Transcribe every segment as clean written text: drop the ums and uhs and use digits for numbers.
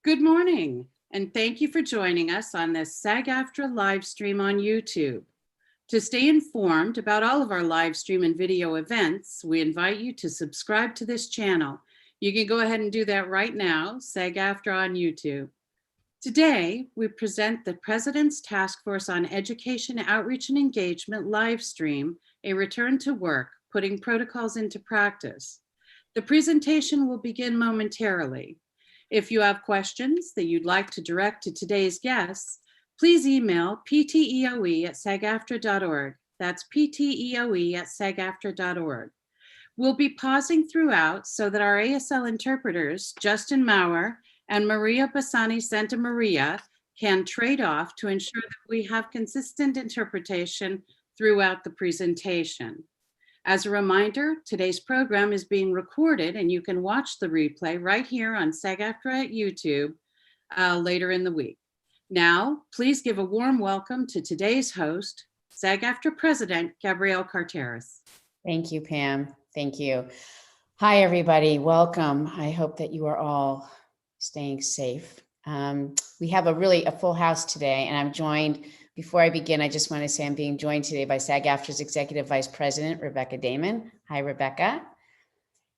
Good morning, and thank you for joining us on this SAG-AFTRA live stream on YouTube. To stay informed about all of our live stream and video events, we invite you to subscribe to this channel. You can go ahead and do that right now, SAG-AFTRA on YouTube. Today, we present the President's Task Force on Education, Outreach, and Engagement live stream, A Return to Work, Putting Protocols into Practice. The presentation will begin momentarily. If you have questions that you'd like to direct to today's guests, please email PTEOE@SAG-AFTRA.org. That's PTEOE@SAG-AFTRA.org. We'll be pausing throughout so that our ASL interpreters, Justin Maurer and Maria Bassani Santa Maria, can trade off to ensure that we have consistent interpretation throughout the presentation. As a reminder, today's program is being recorded and you can watch the replay right here on SAG-AFTRA at YouTube later in the week. Now, please give a warm welcome to today's host, SAG-AFTRA President, Gabrielle Carteris. Thank you, Pam. Thank you. Hi, everybody. Welcome. I hope that you are all staying safe. We have a full house today, and I'm joined. Before I begin, I just want to say I'm being joined today by SAG-AFTRA's Executive Vice President, Rebecca Damon. Hi, Rebecca.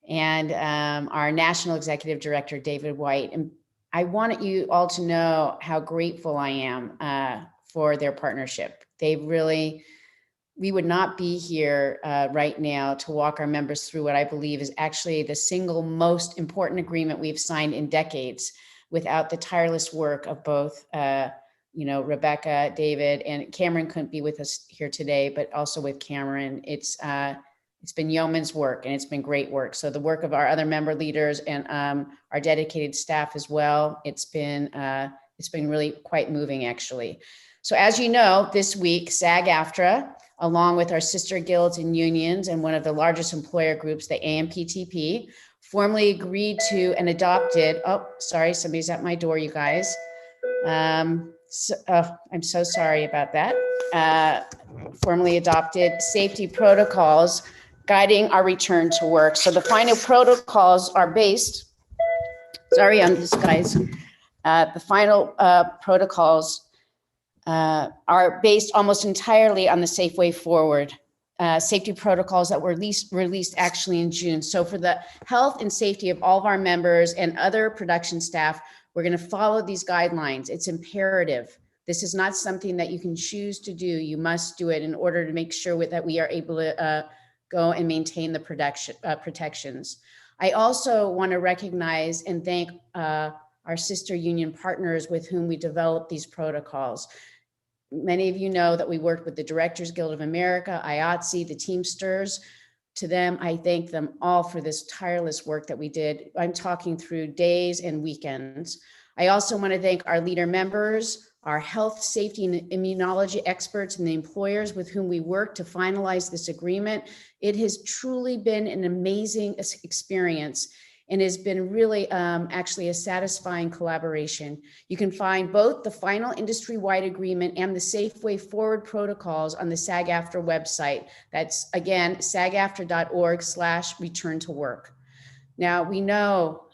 And our National Executive Director, David White. And I wanted you all to know how grateful I am for their partnership. We would not be here right now to walk our members through what I believe is actually the single most important agreement we've signed in decades without the tireless work of both Rebecca, David, and Cameron couldn't be with us here today, but also with Cameron. It's been yeoman's work and it's been great work. So the work of our other member leaders and our dedicated staff as well, it's been really quite moving actually. So as you know, this week, SAG-AFTRA, along with our sister guilds and unions and one of the largest employer groups, the AMPTP, formally agreed to and adopted, oh, sorry, somebody's at my door, you guys. I'm so sorry about that. Formally adopted safety protocols guiding our return to work. So the final protocols are based, sorry on this, guys. The final protocols are based almost entirely on the Safe Way Forward safety protocols that were released actually in June. So for the health and safety of all of our members and other production staff, we're going to follow these guidelines. It's imperative. This is not something that you can choose to do. You must do it in order to make sure that we are able to go and maintain the protections. I also want to recognize and thank our sister union partners with whom we developed these protocols. Many of you know that we worked with the Directors Guild of America, IATSE, the Teamsters. To them, I thank them all for this tireless work that we did. I'm talking through days and weekends. I also want to thank our leader members, our health, safety, and immunology experts, and the employers with whom we worked to finalize this agreement. It has truly been an amazing experience and has been really actually a satisfying collaboration. You can find both the final industry-wide agreement and the Safe Way Forward protocols on the SAG-AFTRA website. That's again, SAG-AFTRA.org/return to work. Now we know,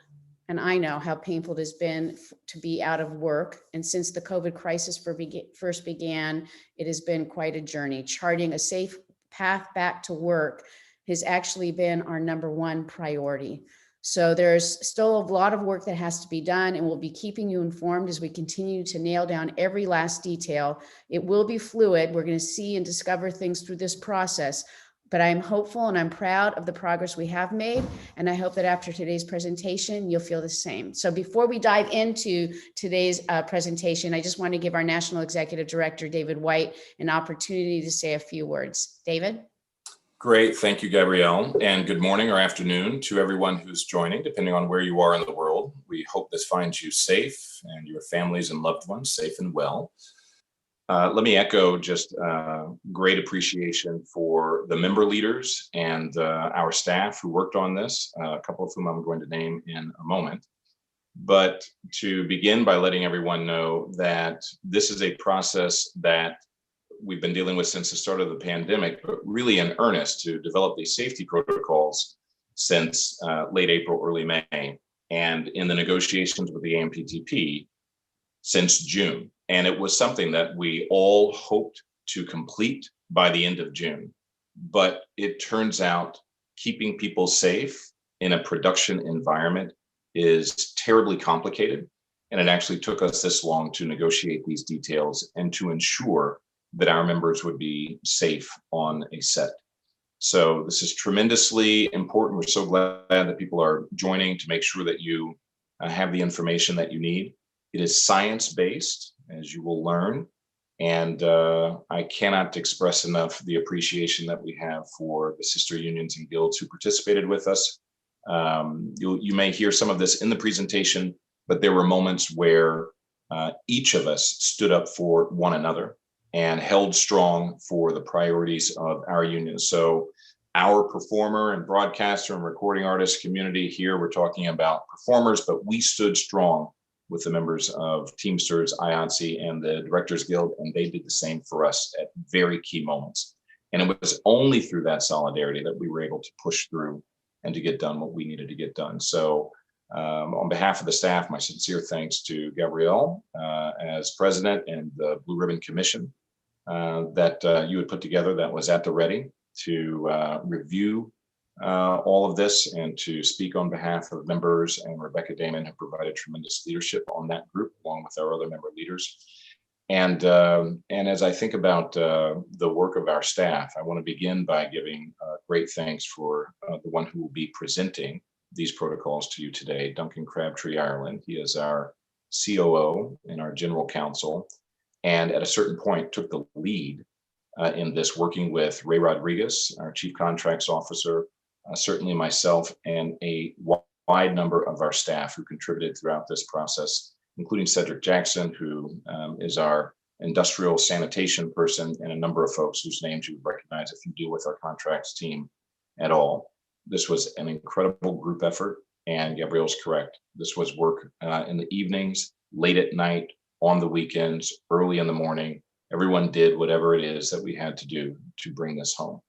and I know how painful it has been to be out of work. And since the COVID crisis first began, it has been quite a journey. Charting a safe path back to work has actually been our #1 priority. So there's still a lot of work that has to be done, and we'll be keeping you informed as we continue to nail down every last detail. It will be fluid. We're going to see and discover things through this process, but I'm hopeful and I'm proud of the progress we have made. And I hope that after today's presentation, you'll feel the same. So before we dive into today's presentation, I just want to give our National Executive Director, David White, an opportunity to say a few words. David? Great, thank you, Gabrielle, and good morning or afternoon to everyone who's joining, depending on where you are in the world. We hope this finds you safe and your families and loved ones safe and well. Let me echo just great appreciation for the member leaders and our staff who worked on this, a couple of whom I'm going to name in a moment. But to begin by letting everyone know that this is a process that we've been dealing with since the start of the pandemic, but really in earnest to develop these safety protocols since late April, early May. and in the negotiations with the AMPTP since June. And it was something that we all hoped to complete by the end of June. But it turns out keeping people safe in a production environment is terribly complicated. And it actually took us this long to negotiate these details and to ensure that our members would be safe on a set. So this is tremendously important. We're so glad that people are joining to make sure that you have the information that you need. It is science-based, as you will learn. And I cannot express enough the appreciation that we have for the sister unions and guilds who participated with us. You may hear some of this in the presentation, but there were moments where each of us stood up for one another and held strong for the priorities of our union. So our performer and broadcaster and recording artist community here, we're talking about performers, but we stood strong with the members of Teamsters, IANSI, and the Directors Guild, and they did the same for us at very key moments. And it was only through that solidarity that we were able to push through and to get done what we needed to get done. So on behalf of the staff, my sincere thanks to Gabrielle as president and the Blue Ribbon Commission that you had put together that was at the ready to review all of this and to speak on behalf of members, and Rebecca Damon, who provided tremendous leadership on that group, along with our other member leaders. And as I think about the work of our staff, I want to begin by giving great thanks for the one who will be presenting these protocols to you today, Duncan Crabtree Ireland. He is our COO and our general counsel, and at a certain point took the lead in this, working with Ray Rodriguez, our chief contracts officer, certainly myself, and a wide number of our staff who contributed throughout this process, including Cedric Jackson, who is our industrial sanitation person, and a number of folks whose names you would recognize if you deal with our contracts team at all. This was an incredible group effort, and Gabrielle's correct. This was work in the evenings, late at night, on the weekends, early in the morning. Everyone did whatever it is that we had to do to bring this home.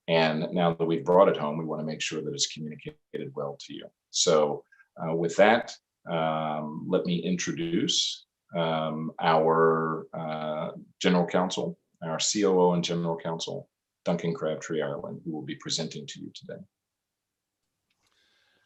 And now that we've brought it home, we want to make sure that it's communicated well to you. So with that, let me introduce our general counsel, our COO and general counsel, Duncan Crabtree Ireland, who will be presenting to you today.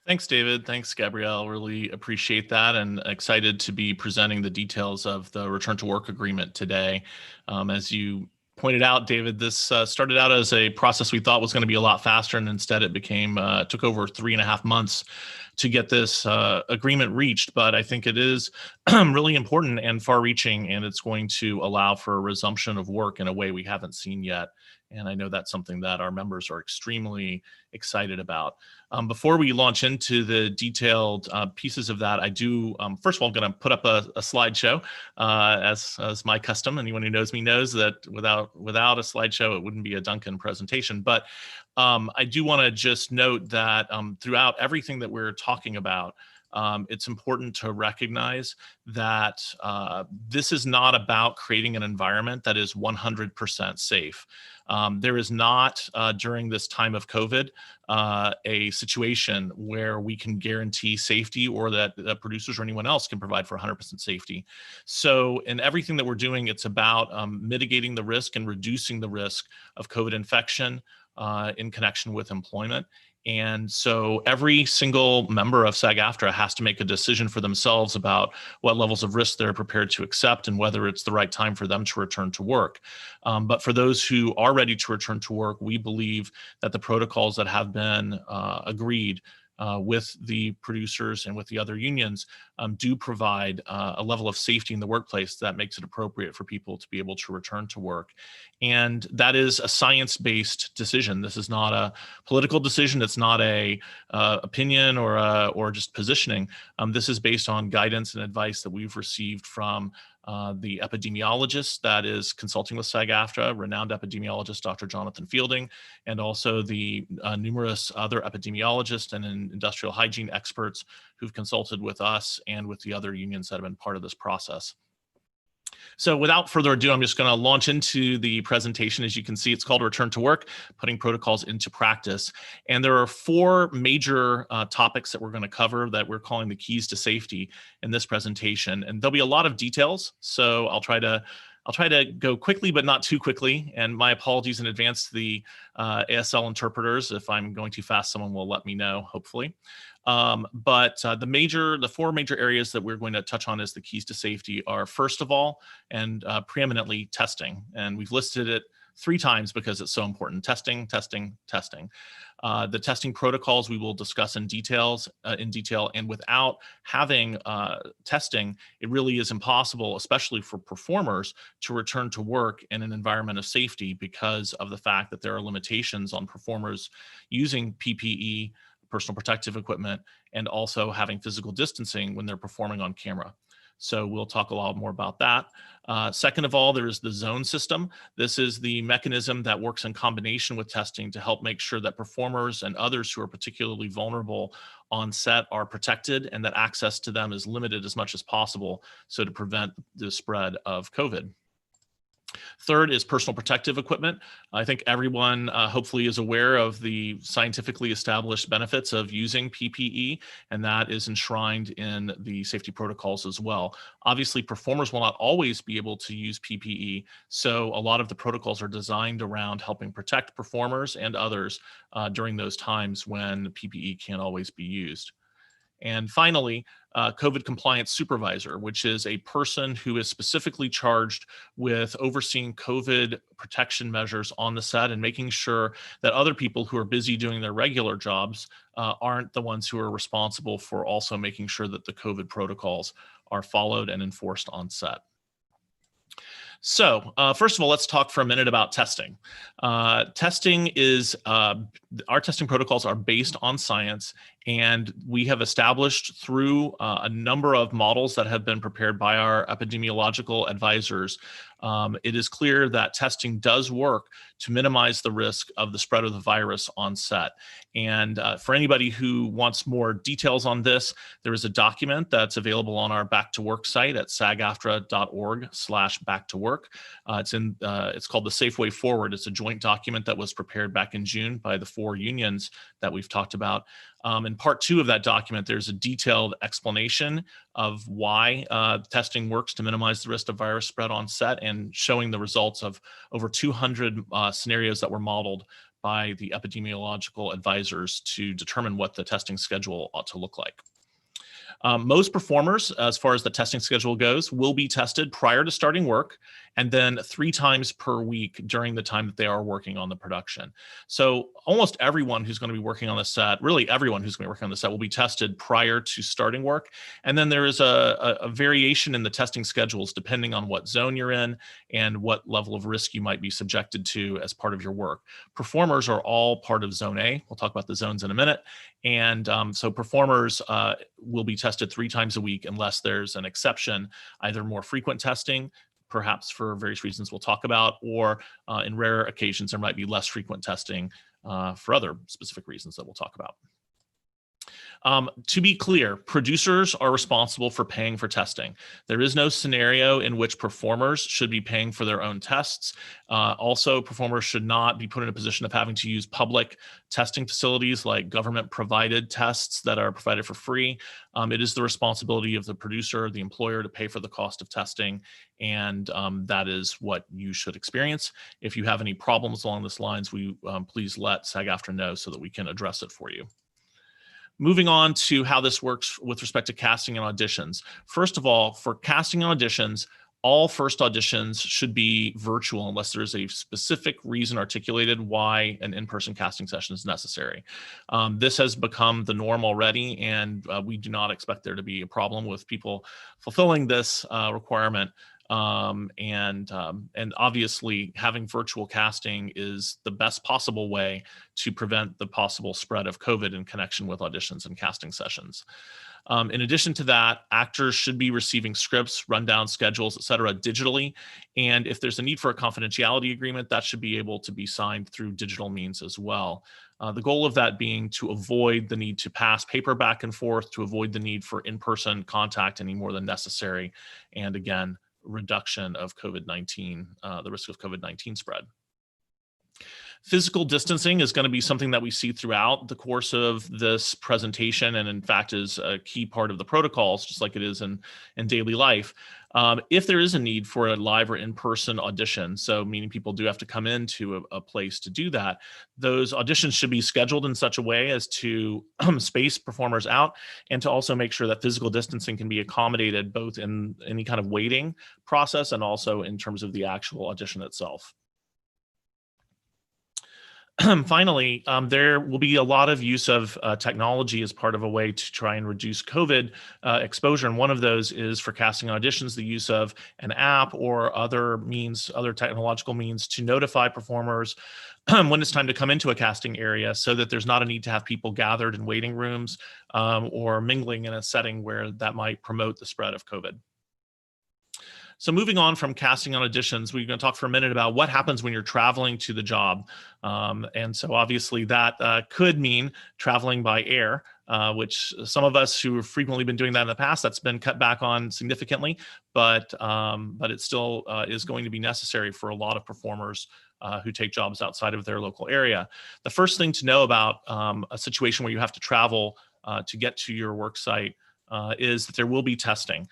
Thanks, David. Thanks, Gabrielle. Really appreciate that, and excited to be presenting the details of the return to work agreement today. As you pointed out, David, this started out as a process we thought was going to be a lot faster, and instead it became took over 3.5 months to get this agreement reached. But I think it is really important and far-reaching, and it's going to allow for a resumption of work in a way we haven't seen yet. And I know that's something that our members are extremely excited about. Before we launch into the detailed pieces of that, I do, first of all, going to put up a slideshow as my custom. Anyone who knows me knows that without a slideshow, it wouldn't be a Duncan presentation. But I do want to just note that throughout everything that we're talking about, it's important to recognize that this is not about creating an environment that is 100% safe. There is not, during this time of COVID, a situation where we can guarantee safety, or that producers or anyone else can provide for 100% safety. So in everything that we're doing, it's about mitigating the risk and reducing the risk of COVID infection in connection with employment. And so every single member of SAG-AFTRA has to make a decision for themselves about what levels of risk they're prepared to accept and whether it's the right time for them to return to work. But for those who are ready to return to work, we believe that the protocols that have been agreed with the producers and with the other unions do provide a level of safety in the workplace that makes it appropriate for people to be able to return to work. And that is a science-based decision. This is not a political decision. It's not a opinion or just positioning. This is based on guidance and advice that we've received from the epidemiologist that is consulting with SAG-AFTRA, renowned epidemiologist, Dr. Jonathan Fielding, and also the numerous other epidemiologists and industrial hygiene experts who've consulted with us and with the other unions that have been part of this process. So without further ado, I'm just going to launch into the presentation. As you can see, it's called Return to Work, Putting Protocols into Practice. And there are four major topics that we're going to cover that we're calling the keys to safety in this presentation. And there'll be a lot of details, so I'll try to go quickly, but not too quickly. And my apologies in advance to the ASL interpreters. If I'm going too fast, someone will let me know, hopefully. The four major areas that we're going to touch on as the keys to safety are, first of all, and preeminently, testing. And we've listed it 3 times because it's so important. Testing, testing, testing. The testing protocols we will discuss in detail, and without having testing, it really is impossible, especially for performers, to return to work in an environment of safety because of the fact that there are limitations on performers using PPE, personal protective equipment, and also having physical distancing when they're performing on camera. So we'll talk a lot more about that. Second of all, there is the zone system. This is the mechanism that works in combination with testing to help make sure that performers and others who are particularly vulnerable on set are protected and that access to them is limited as much as possible, so to prevent the spread of COVID. Third is personal protective equipment. I think everyone hopefully is aware of the scientifically established benefits of using PPE, and that is enshrined in the safety protocols as well. Obviously, performers will not always be able to use PPE, so a lot of the protocols are designed around helping protect performers and others during those times when PPE can't always be used. And finally, COVID compliance supervisor, which is a person who is specifically charged with overseeing COVID protection measures on the set and making sure that other people who are busy doing their regular jobs aren't the ones who are responsible for also making sure that the COVID protocols are followed and enforced on set. So first of all, let's talk for a minute about testing. Our testing protocols are based on science, and we have established through a number of models that have been prepared by our epidemiological advisors. It is clear that testing does work to minimize the risk of the spread of the virus on set. And for anybody who wants more details on this, there is a document that's available on our Back to Work site at sagaftra.org/back-to-work. It's called the Safe Way Forward. It's a joint document that was prepared back in June by the 4 unions that we've talked about. In part 2 of that document, there's a detailed explanation of why testing works to minimize the risk of virus spread on set, and showing the results of over 200 scenarios that were modeled by the epidemiological advisors to determine what the testing schedule ought to look like. Most performers, as far as the testing schedule goes, will be tested prior to starting work, and then 3 times per week during the time that they are working on the production. So almost everyone who's going to be working on the set, really everyone who's going to be working on the set, will be tested prior to starting work. And then there is a variation in the testing schedules depending on what zone you're in and what level of risk you might be subjected to as part of your work. Performers are all part of Zone A. We'll talk about the zones in a minute. And so performers will be tested 3 times a week unless there's an exception, either more frequent testing, perhaps for various reasons we'll talk about, or in rare occasions, there might be less frequent testing for other specific reasons that we'll talk about. To be clear, producers are responsible for paying for testing. There is no scenario in which performers should be paying for their own tests. Also, performers should not be put in a position of having to use public testing facilities like government-provided tests that are provided for free. It is the responsibility of the producer, the employer, to pay for the cost of testing, and that is what you should experience. If you have any problems along these lines, please let SAG-AFTRA know so that we can address it for you. Moving on to how this works with respect to casting and auditions. First of all, for casting and auditions, all first auditions should be virtual unless there is a specific reason articulated why an in-person casting session is necessary. This has become the norm already, and we do not expect there to be a problem with people fulfilling this requirement. And obviously having virtual casting is the best possible way to prevent the possible spread of COVID in connection with auditions and casting sessions. In addition to that, actors should be receiving scripts, rundown schedules, et cetera, digitally. And if there's a need for a confidentiality agreement, that should be able to be signed through digital means as well. The goal of that being to avoid the need to pass paper back and forth, to avoid the need for in-person contact any more than necessary. And again, reduction of COVID-19, the risk of COVID-19 spread. Physical distancing is going to be something that we see throughout the course of this presentation, and in fact is a key part of the protocols, just like it is in daily life. If there is a need for a live or in-person audition, so meaning people do have to come into a place to do that, those auditions should be scheduled in such a way as to space performers out and to also make sure that physical distancing can be accommodated both in any kind of waiting process and also in terms of the actual audition itself. Finally, there will be a lot of use of technology as part of a way to try and reduce COVID exposure. And one of those is for casting auditions, the use of an app or other means, other technological means to notify performers when it's time to come into a casting area so that there's not a need to have people gathered in waiting rooms or mingling in a setting where that might promote the spread of COVID. So moving on from casting on auditions, we're going to talk for a minute about what happens when you're traveling to the job. And so obviously that could mean traveling by air, which some of us who have frequently been doing that in the past, that's been cut back on significantly, but it still is going to be necessary for a lot of performers who take jobs outside of their local area. The first thing to know about a situation where you have to travel to get to your work site is that there will be testing.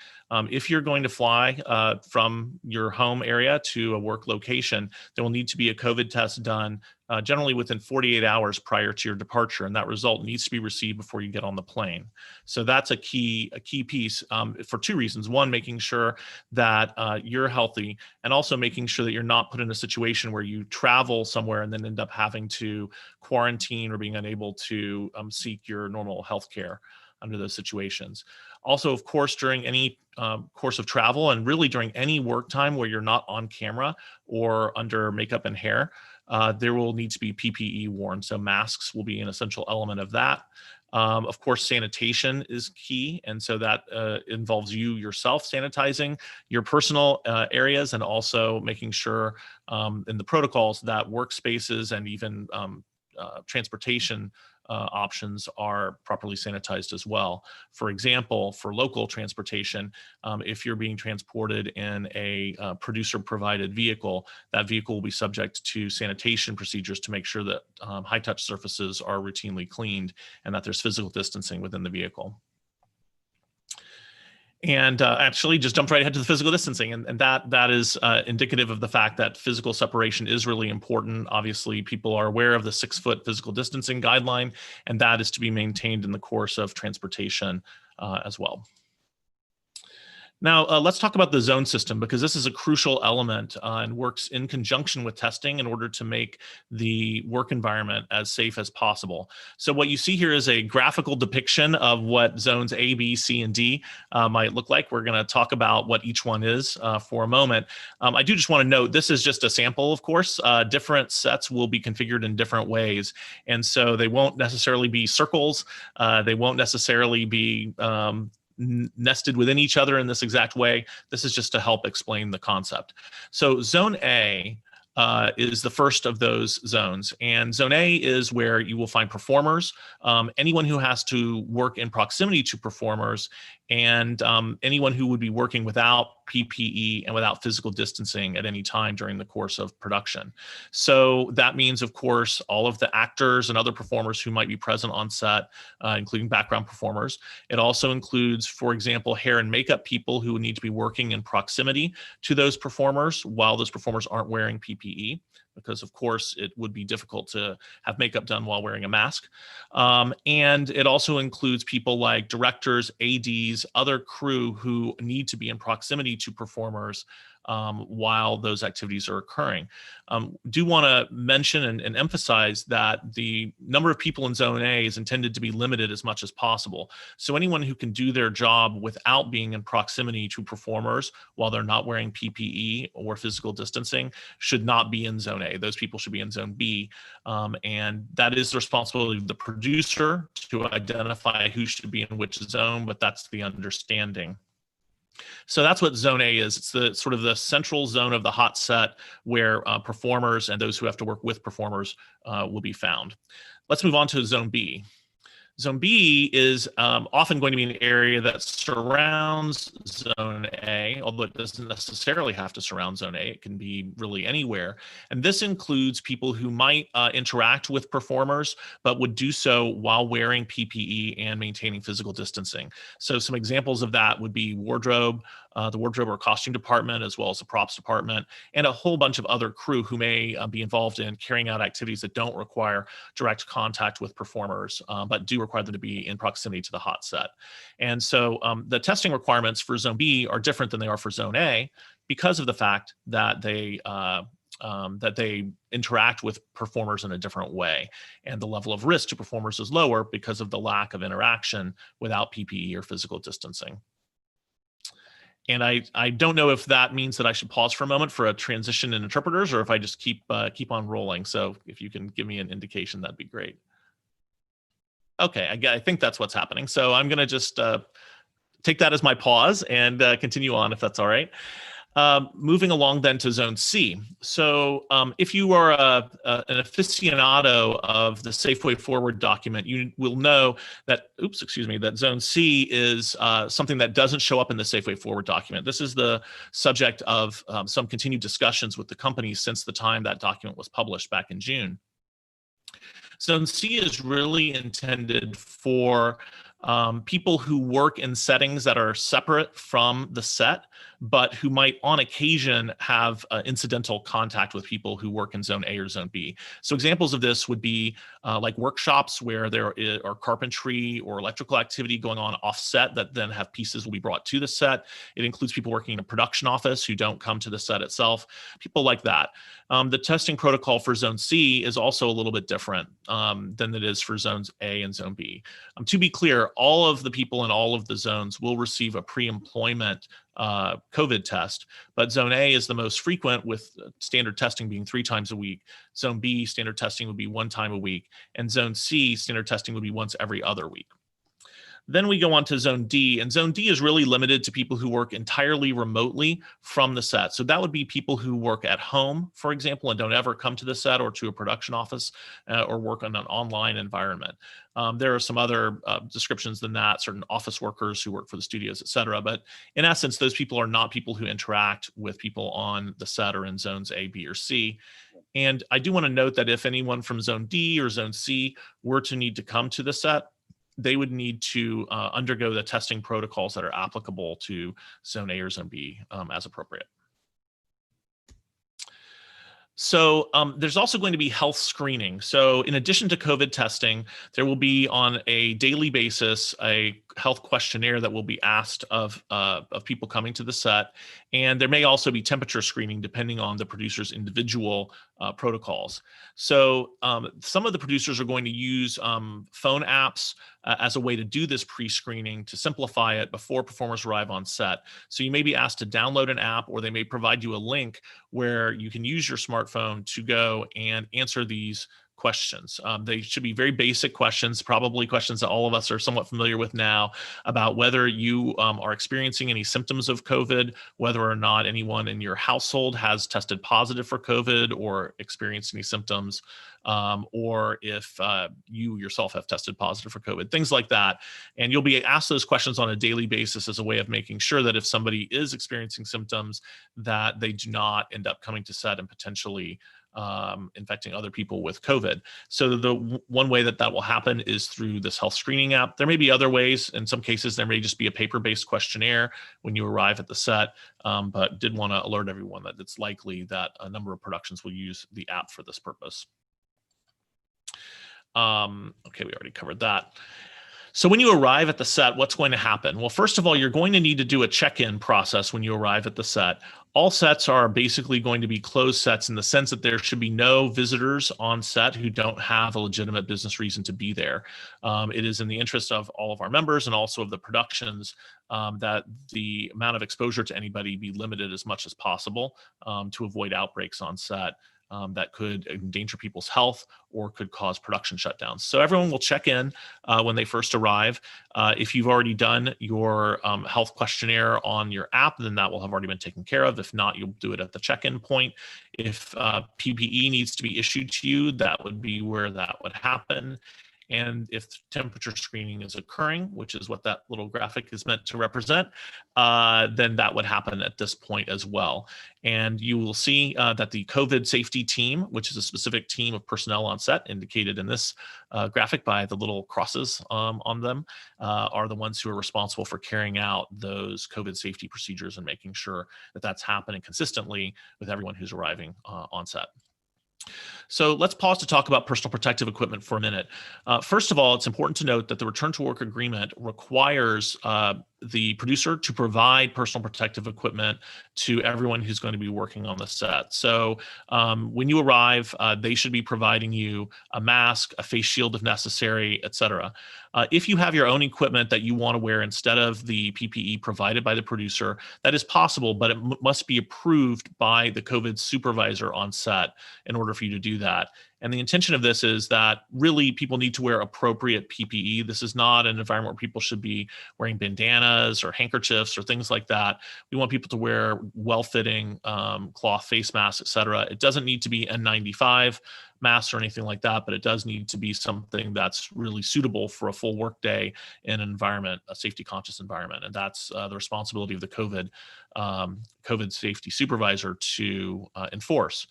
If you're going to fly from your home area to a work location, there will need to be a COVID test done generally within 48 hours prior to your departure, and that result needs to be received before you get on the plane. So that's a key piece for two reasons. One, making sure that you're healthy, and also making sure that you're not put in a situation where you travel somewhere and then end up having to quarantine or being unable to seek your normal health care under those situations. Also, of course, during any course of travel and really during any work time where you're not on camera or under makeup and hair, there will need to be PPE worn. So masks will be an essential element of that. Of course, sanitation is key. And so that involves you yourself sanitizing your personal areas and also making sure in the protocols that workspaces and even transportation options are properly sanitized as well. For example, for local transportation, if you're being transported in a producer-provided vehicle, that vehicle will be subject to sanitation procedures to make sure that high-touch surfaces are routinely cleaned and that there's physical distancing within the vehicle. And actually just jumped right ahead to the physical distancing. And that is indicative of the fact that physical separation is really important. Obviously, people are aware of the 6-foot physical distancing guideline, and that is to be maintained in the course of transportation as well. Now, let's talk about the zone system, because this is a crucial element and works in conjunction with testing in order to make the work environment as safe as possible. So what you see here is a graphical depiction of what zones A, B, C, and D might look like. We're going to talk about what each one is for a moment. I do just want to note, this is just a sample, of course. Different sets will be configured in different ways. And so they won't necessarily be circles. They won't necessarily be nested within each other in this exact way. This is just to help explain the concept. So zone A is the first of those zones. And zone A is where you will find performers, anyone who has to work in proximity to performers, and anyone who would be working without PPE and without physical distancing at any time during the course of production. So that means, of course, all of the actors and other performers who might be present on set, including background performers. It also includes, for example, hair and makeup people who would need to be working in proximity to those performers while those performers aren't wearing PPE, because of course it would be difficult to have makeup done while wearing a mask. And it also includes people like directors, ADs, other crew who need to be in proximity to performers while those activities are occurring. Do want to mention and emphasize that the number of people in Zone A is intended to be limited as much as possible. So anyone who can do their job without being in proximity to performers while they're not wearing PPE or physical distancing should not be in Zone A. Those people should be in Zone B. And that is the responsibility of the producer to identify who should be in which zone, but that's the understanding. So that's what Zone A is. It's the sort of the central zone of the hot set where performers and those who have to work with performers will be found. Let's move on to Zone B. Zone B is often going to be an area that surrounds Zone A, although it doesn't necessarily have to surround Zone A. It can be really anywhere. And this includes people who might interact with performers, but would do so while wearing PPE and maintaining physical distancing. So some examples of that would be wardrobe, the wardrobe or costume department, as well as the props department, and a whole bunch of other crew who may be involved in carrying out activities that don't require direct contact with performers, but do require them to be in proximity to the hot set. And so the testing requirements for Zone B are different than they are for Zone A because of the fact that they interact with performers in a different way. And the level of risk to performers is lower because of the lack of interaction without PPE or physical distancing. And I don't know if that means that I should pause for a moment for a transition in interpreters, or if I just keep on rolling. So if you can give me an indication, that'd be great. Okay, I think that's what's happening. So I'm going to just take that as my pause and continue on, if that's all right. Moving along then to Zone C. So if you are an aficionado of the Safe Way Forward document, you will know that, that Zone C is something that doesn't show up in the Safe Way Forward document. This is the subject of some continued discussions with the company since the time that document was published back in June. Zone C is really intended for people who work in settings that are separate from the set, but who might on occasion have incidental contact with people who work in Zone A or Zone B. So examples of this would be like workshops where there are carpentry or electrical activity going on off-set that then have pieces will be brought to the set. It includes people working in a production office who don't come to the set itself, people like that. The testing protocol for Zone C is also a little bit different than it is for Zones A and Zone B. To be clear, all of the people in all of the zones will receive a pre-employment COVID test, but Zone A is the most frequent, with standard testing being 3 times a week. Zone B, standard testing would be 1 time a week, and Zone C, standard testing would be once every other week. Then we go on to Zone D, and Zone D is really limited to people who work entirely remotely from the set. So that would be people who work at home, for example, and don't ever come to the set or to a production office or work in an online environment. There are some other descriptions than that, certain office workers who work for the studios, et cetera. But in essence, those people are not people who interact with people on the set or in Zones A, B, or C. And I do want to note that if anyone from Zone D or Zone C were to need to come to the set, they would need to undergo the testing protocols that are applicable to Zone A or Zone B as appropriate. So there's also going to be health screening. So in addition to COVID testing, there will be on a daily basis a health questionnaire that will be asked of people coming to the set. And there may also be temperature screening depending on the producer's individual protocols. So some of the producers are going to use phone apps as a way to do this pre-screening to simplify it before performers arrive on set. So you may be asked to download an app, or they may provide you a link where you can use your smartphone to go and answer these questions. They should be very basic questions, probably questions that all of us are somewhat familiar with now, about whether you are experiencing any symptoms of COVID, whether or not anyone in your household has tested positive for COVID or experienced any symptoms, or if you yourself have tested positive for COVID, things like that. And you'll be asked those questions on a daily basis as a way of making sure that if somebody is experiencing symptoms, that they do not end up coming to set and potentially infecting other people with COVID. So the one way that will happen is through this health screening app. There may be other ways. In some cases, there may just be a paper-based questionnaire when you arrive at the set, but did want to alert everyone that it's likely that a number of productions will use the app for this purpose. Okay, we already covered that. So when you arrive at the set, what's going to happen? Well, first of all, you're going to need to do a check-in process when you arrive at the set. All sets are basically going to be closed sets in the sense that there should be no visitors on set who don't have a legitimate business reason to be there. It is in the interest of all of our members and also of the productions that the amount of exposure to anybody be limited as much as possible to avoid outbreaks on set that could endanger people's health or could cause production shutdowns. So everyone will check in when they first arrive. If you've already done your health questionnaire on your app, then that will have already been taken care of. If not, you'll do it at the check-in point. If PPE needs to be issued to you, that would be where that would happen. And if temperature screening is occurring, which is what that little graphic is meant to represent, then that would happen at this point as well. And you will see that the COVID safety team, which is a specific team of personnel on set indicated in this graphic by the little crosses on them, are the ones who are responsible for carrying out those COVID safety procedures and making sure that that's happening consistently with everyone who's arriving on set. So let's pause to talk about personal protective equipment for a minute. First of all, it's important to note that the return to work agreement requires the producer to provide personal protective equipment to everyone who's going to be working on the set. So when you arrive, they should be providing you a mask, a face shield if necessary, etc. If you have your own equipment that you want to wear instead of the PPE provided by the producer, that is possible, but it must be approved by the COVID supervisor on set in order for you to do that. And the intention of this is that really people need to wear appropriate PPE. This is not an environment where people should be wearing bandanas or handkerchiefs or things like that. We want people to wear well-fitting cloth face masks, et cetera. It doesn't need to be N95 masks or anything like that, but it does need to be something that's really suitable for a full workday in an environment, a safety conscious environment. And that's the responsibility of the COVID safety supervisor to enforce.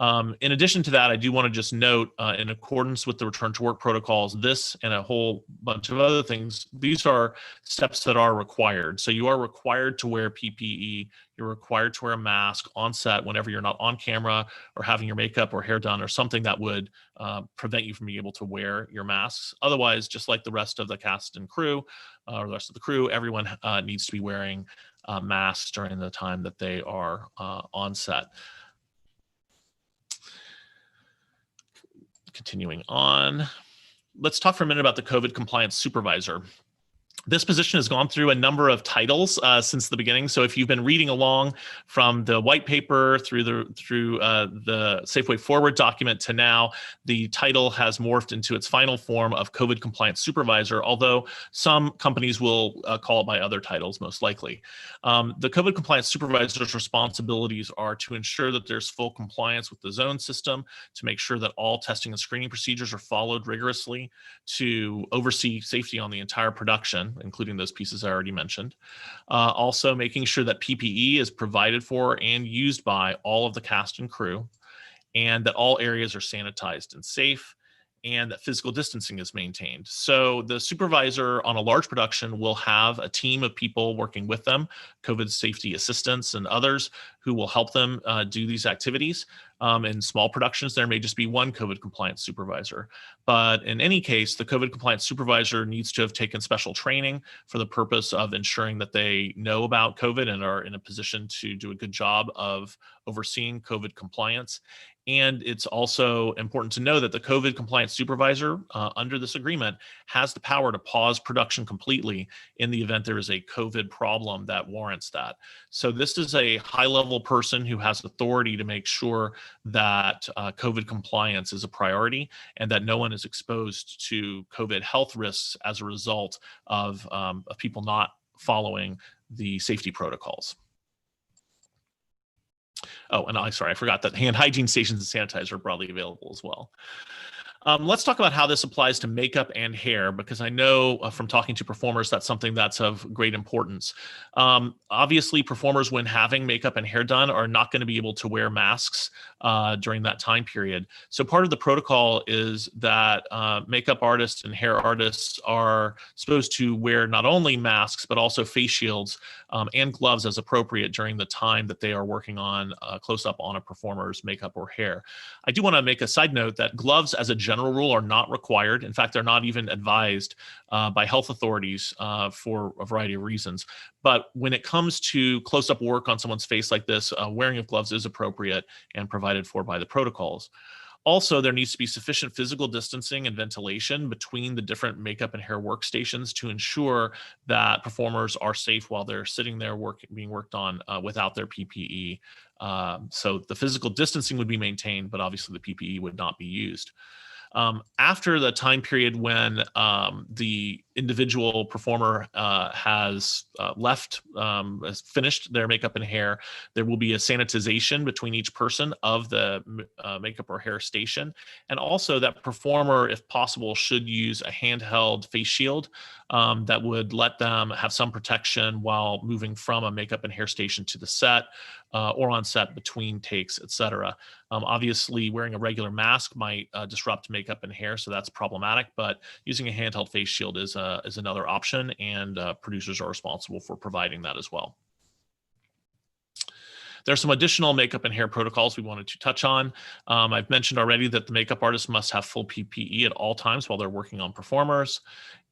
In addition to that, I do want to just note, in accordance with the return to work protocols, this and a whole bunch of other things, these are steps that are required. So you are required to wear PPE. You're required to wear a mask on set whenever you're not on camera or having your makeup or hair done or something that would prevent you from being able to wear your masks. Otherwise, just like the rest of the cast and crew, or the rest of the crew, everyone needs to be wearing masks during the time that they are on set. Continuing on, let's talk for a minute about the COVID compliance supervisor. This position has gone through a number of titles since the beginning. So if you've been reading along from the white paper through the Safeway Forward document to now, the title has morphed into its final form of COVID compliance supervisor, although some companies will call it by other titles, most likely. The COVID compliance supervisor's responsibilities are to ensure that there's full compliance with the zone system, to make sure that all testing and screening procedures are followed rigorously, to oversee safety on the entire production, including those pieces I already mentioned. Also making sure that PPE is provided for and used by all of the cast and crew, and that all areas are sanitized and safe, and that physical distancing is maintained. So the supervisor on a large production will have a team of people working with them, COVID safety assistants and others who will help them do these activities. In small productions, there may just be one COVID compliance supervisor. But in any case, the COVID compliance supervisor needs to have taken special training for the purpose of ensuring that they know about COVID and are in a position to do a good job of overseeing COVID compliance. And it's also important to know that the COVID compliance supervisor under this agreement has the power to pause production completely in the event there is a COVID problem that warrants that. So this is a high-level person who has authority to make sure that COVID compliance is a priority and that no one is exposed to COVID health risks as a result of people not following the safety protocols. Oh, and I'm sorry, I forgot that hand hygiene stations and sanitizer are broadly available as well. Let's talk about how this applies to makeup and hair, because I know from talking to performers, that's something that's of great importance. Obviously, performers, when having makeup and hair done, are not going to be able to wear masks during that time period. So part of the protocol is that makeup artists and hair artists are supposed to wear not only masks, but also face shields and gloves as appropriate during the time that they are working on close up on a performer's makeup or hair. I do want to make a side note that gloves as a general rule are not required. In fact, they're not even advised by health authorities for a variety of reasons. But when it comes to close-up work on someone's face like this, wearing of gloves is appropriate and provided for by the protocols. Also, there needs to be sufficient physical distancing and ventilation between the different makeup and hair workstations to ensure that performers are safe while they're sitting there being worked on without their PPE. So the physical distancing would be maintained, but obviously the PPE would not be used. After the time period when the individual performer has finished their makeup and hair, there will be a sanitization between each person of the makeup or hair station. And also that performer, if possible, should use a handheld face shield that would let them have some protection while moving from a makeup and hair station to the set or on set between takes, etc. Obviously, wearing a regular mask might disrupt makeup and hair, so that's problematic, but using a handheld face shield is another option, and producers are responsible for providing that as well. There's some additional makeup and hair protocols we wanted to touch on. I've mentioned already that the makeup artist must have full PPE at all times while they're working on performers.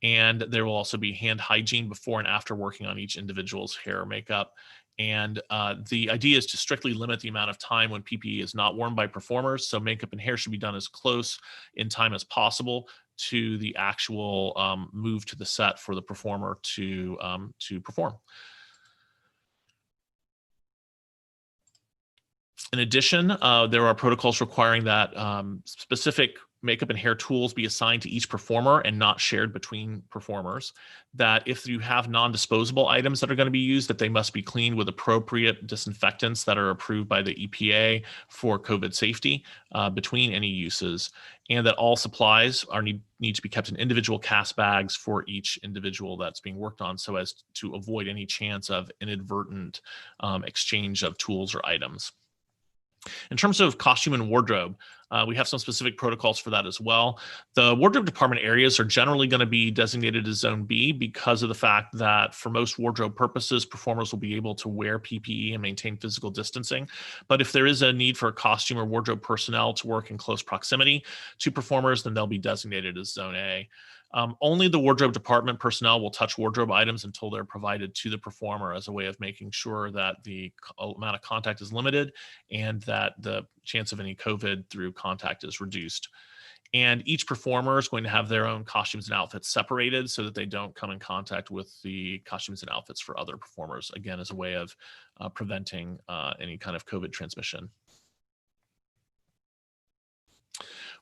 And there will also be hand hygiene before and after working on each individual's hair or makeup. And the idea is to strictly limit the amount of time when PPE is not worn by performers. So makeup and hair should be done as close in time as possible to the actual move to the set for the performer to perform. In addition, there are protocols requiring that specific makeup and hair tools be assigned to each performer and not shared between performers. That if you have non-disposable items that are going to be used, that they must be cleaned with appropriate disinfectants that are approved by the EPA for COVID safety between any uses. And that all supplies need to be kept in individual cast bags for each individual that's being worked on, so as to avoid any chance of inadvertent exchange of tools or items. In terms of costume and wardrobe, we have some specific protocols for that as well. The wardrobe department areas are generally going to be designated as Zone B because of the fact that for most wardrobe purposes, performers will be able to wear PPE and maintain physical distancing. But if there is a need for costume or wardrobe personnel to work in close proximity to performers, then they'll be designated as Zone A. Only the wardrobe department personnel will touch wardrobe items until they're provided to the performer as a way of making sure that the amount of contact is limited and that the chance of any COVID through contact is reduced. And each performer is going to have their own costumes and outfits separated so that they don't come in contact with the costumes and outfits for other performers, again, as a way of preventing any kind of COVID transmission.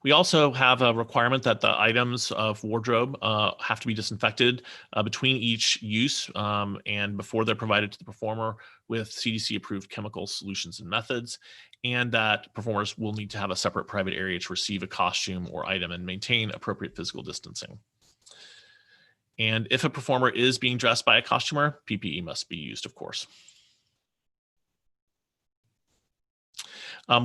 We also have a requirement that the items of wardrobe have to be disinfected between each use and before they're provided to the performer with CDC-approved chemical solutions and methods, and that performers will need to have a separate private area to receive a costume or item and maintain appropriate physical distancing. And if a performer is being dressed by a costumer, PPE must be used, of course.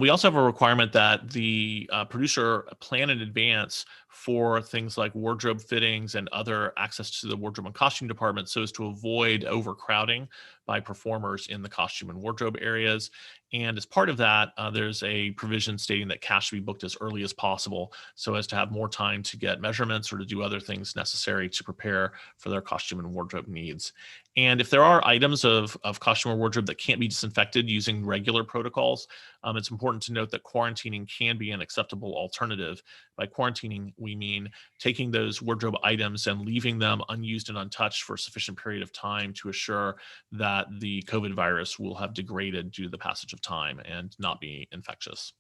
We also have a requirement that the producer plan in advance for things like wardrobe fittings and other access to the wardrobe and costume department so as to avoid overcrowding by performers in the costume and wardrobe areas. And as part of that, there's a provision stating that cast should be booked as early as possible so as to have more time to get measurements or to do other things necessary to prepare for their costume and wardrobe needs. And if there are items of costume or wardrobe that can't be disinfected using regular protocols, it's important to note that quarantining can be an acceptable alternative. By quarantining, we mean taking those wardrobe items and leaving them unused and untouched for a sufficient period of time to assure that the COVID virus will have degraded due to the passage of time and not be infectious.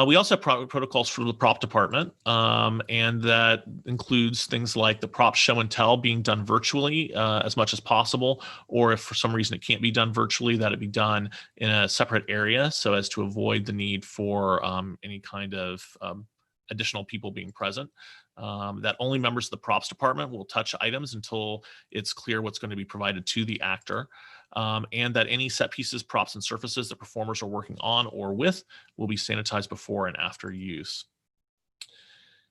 We also have protocols for the prop department, and that includes things like the prop show and tell being done virtually as much as possible, or if for some reason it can't be done virtually, that it be done in a separate area so as to avoid the need for any kind of additional people being present. That only members of the props department will touch items until it's clear what's going to be provided to the actor. And that any set pieces, props, and surfaces that performers are working on or with will be sanitized before and after use.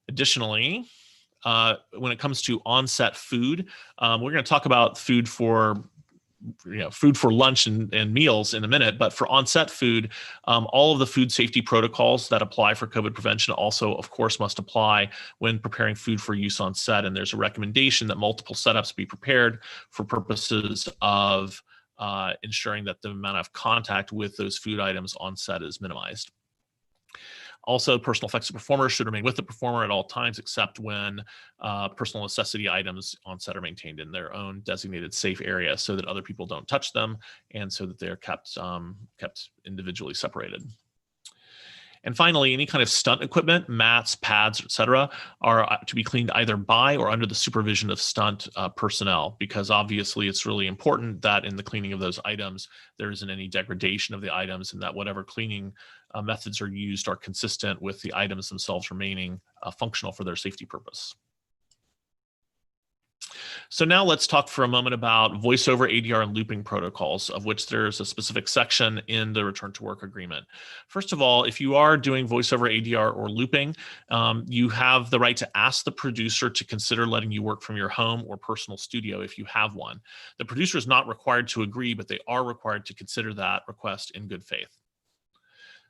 Additionally, when it comes to on-set food, we're going to talk about food for lunch and meals in a minute, but for on-set food, all of the food safety protocols that apply for COVID prevention also, of course, must apply when preparing food for use on set. And there's a recommendation that multiple setups be prepared for purposes of ensuring that the amount of contact with those food items on set is minimized. Also, personal effects of performers should remain with the performer at all times, except when personal necessity items on set are maintained in their own designated safe area so that other people don't touch them and so that they're kept individually separated. And finally, any kind of stunt equipment, mats, pads, etc., are to be cleaned either by or under the supervision of stunt personnel, because obviously it's really important that in the cleaning of those items, there isn't any degradation of the items, and that whatever cleaning methods are used are consistent with the items themselves remaining functional for their safety purpose. So now let's talk for a moment about voiceover, ADR, and looping protocols, of which there's a specific section in the return to work agreement. First of all, if you are doing voiceover, ADR, or looping, you have the right to ask the producer to consider letting you work from your home or personal studio if you have one. The producer is not required to agree, but they are required to consider that request in good faith.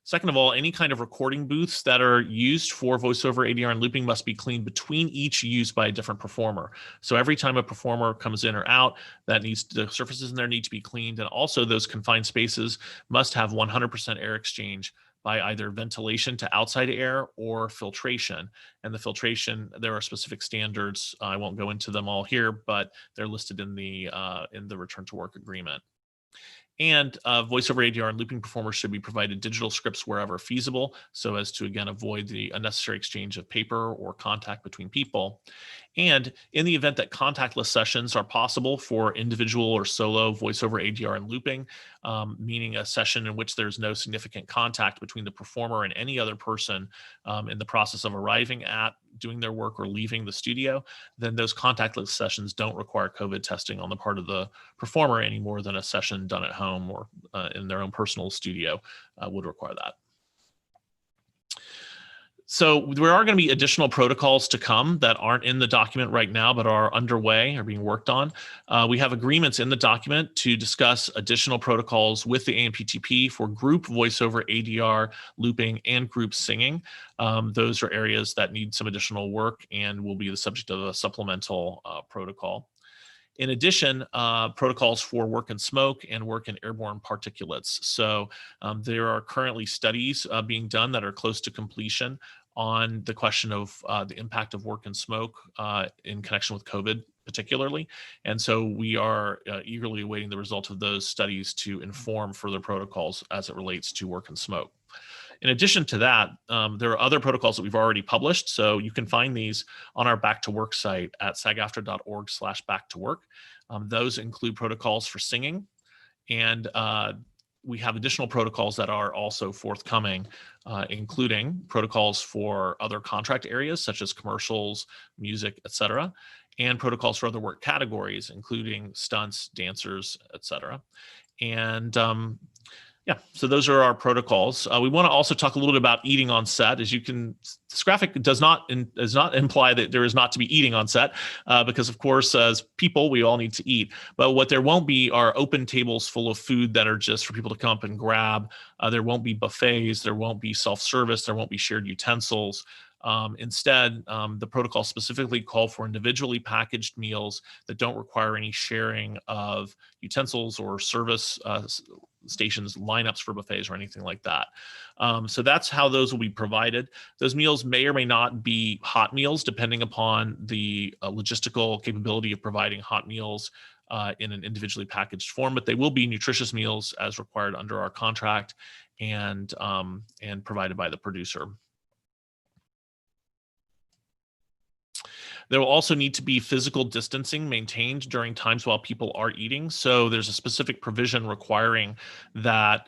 Second of all, any kind of recording booths that are used for voiceover, ADR, and looping must be cleaned between each use by a different performer. So every time a performer comes in or out, the surfaces in there need to be cleaned. And also those confined spaces must have 100% air exchange by either ventilation to outside air or filtration. And the filtration, there are specific standards. I won't go into them all here, but they're listed in the return to work agreement. And voiceover, ADR, and looping performers should be provided digital scripts wherever feasible, so as to, again, avoid the unnecessary exchange of paper or contact between people. And in the event that contactless sessions are possible for individual or solo voiceover, ADR, and looping, meaning a session in which there's no significant contact between the performer and any other person in the process of arriving at, doing their work, or leaving the studio, then those contactless sessions don't require COVID testing on the part of the performer any more than a session done at home or in their own personal studio would require that. So there are going to be additional protocols to come that aren't in the document right now, but are underway or being worked on. We have agreements in the document to discuss additional protocols with the AMPTP for group voiceover, ADR, looping, and group singing. Those are areas that need some additional work and will be the subject of a supplemental protocol. In addition, protocols for work and smoke and work and airborne particulates. So there are currently studies being done that are close to completion on the question of the impact of work and smoke in connection with COVID particularly. And so we are eagerly awaiting the result of those studies to inform further protocols as it relates to work and smoke. In addition to that, there are other protocols that we've already published. So you can find these on our Back to Work site at sagaftra.org/back-to-work. Those include protocols for singing, and we have additional protocols that are also forthcoming, including protocols for other contract areas such as commercials, music, etc., and protocols for other work categories, including stunts, dancers, etc. And yeah, so those are our protocols. We want to also talk a little bit about eating on set. As you can, this graphic does not imply that there is not to be eating on set, because of course, as people, we all need to eat. But what there won't be are open tables full of food that are just for people to come up and grab. There won't be buffets. There won't be self-service. There won't be shared utensils. Instead, the protocol specifically call for individually packaged meals that don't require any sharing of utensils or service stations, lineups for buffets, or anything like that. So that's how those will be provided. Those meals may or may not be hot meals, depending upon the logistical capability of providing hot meals in an individually packaged form, but they will be nutritious meals as required under our contract and provided by the producer. There will also need to be physical distancing maintained during times while people are eating. So there's a specific provision requiring that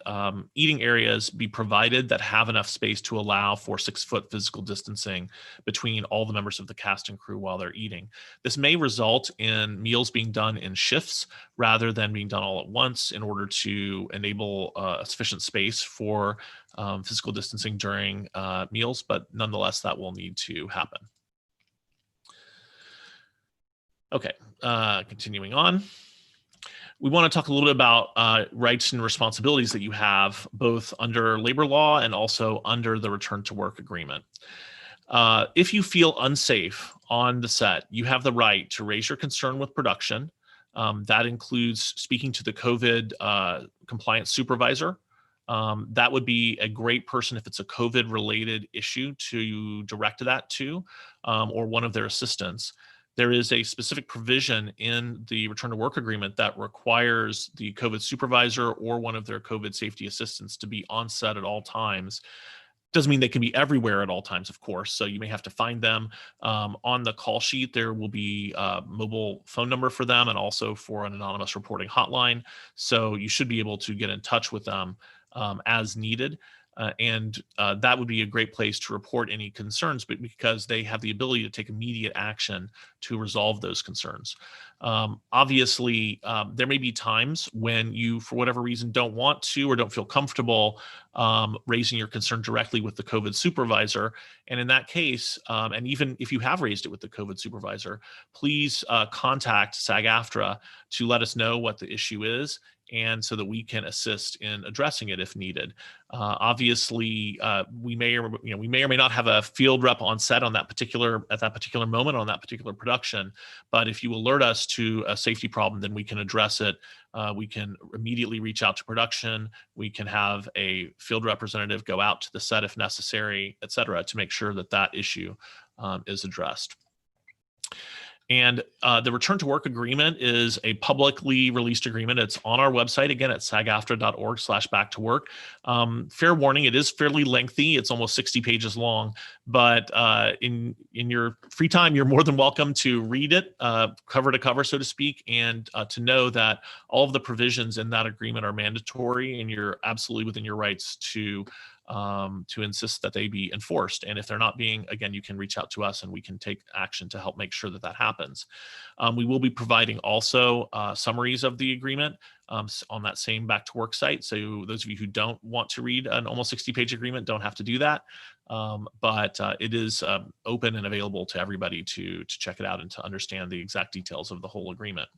eating areas be provided that have enough space to allow for 6-foot physical distancing between all the members of the cast and crew while they're eating. This may result in meals being done in shifts rather than being done all at once in order to enable sufficient space for physical distancing during meals, but nonetheless, that will need to happen. Okay, continuing on. We want to talk a little bit about rights and responsibilities that you have both under labor law and also under the return to work agreement. If you feel unsafe on the set, you have the right to raise your concern with production. That includes speaking to the COVID compliance supervisor. That would be a great person if it's a COVID related issue to direct that to, or one of their assistants. There is a specific provision in the return to work agreement that requires the COVID supervisor or one of their COVID safety assistants to be on set at all times Doesn't mean they can be everywhere at all times, of course. So you may have to find them. On the call sheet, there will be a mobile phone number for them and also for an anonymous reporting hotline. So you should be able to get in touch with them as needed. And that would be a great place to report any concerns, but because they have the ability to take immediate action to resolve those concerns. Obviously, there may be times when you, for whatever reason, don't want to or don't feel comfortable raising your concern directly with the COVID supervisor. And in that case, and even if you have raised it with the COVID supervisor, please contact SAG-AFTRA to let us know what the issue is, and so that we can assist in addressing it if needed. Obviously, we may or may not have a field rep on set at that particular moment on that particular production. But if you alert us to a safety problem, then we can address it. We can immediately reach out to production. We can have a field representative go out to the set if necessary, et cetera, to make sure that that issue is addressed. And the return to work agreement is a publicly released agreement. It's on our website, again, at sagaftra.org/back-to-work. Fair warning, it is fairly lengthy. It's almost 60 pages long, but in your free time, you're more than welcome to read it cover to cover, so to speak, and to know that all of the provisions in that agreement are mandatory, and you're absolutely within your rights to insist that they be enforced. And if they're not being, again, you can reach out to us and we can take action to help make sure that that happens. We will be providing also summaries of the agreement on that same back to work site. So those of you who don't want to read an almost 60-page agreement don't have to do that. But it is open and available to everybody to check it out and to understand the exact details of the whole agreement.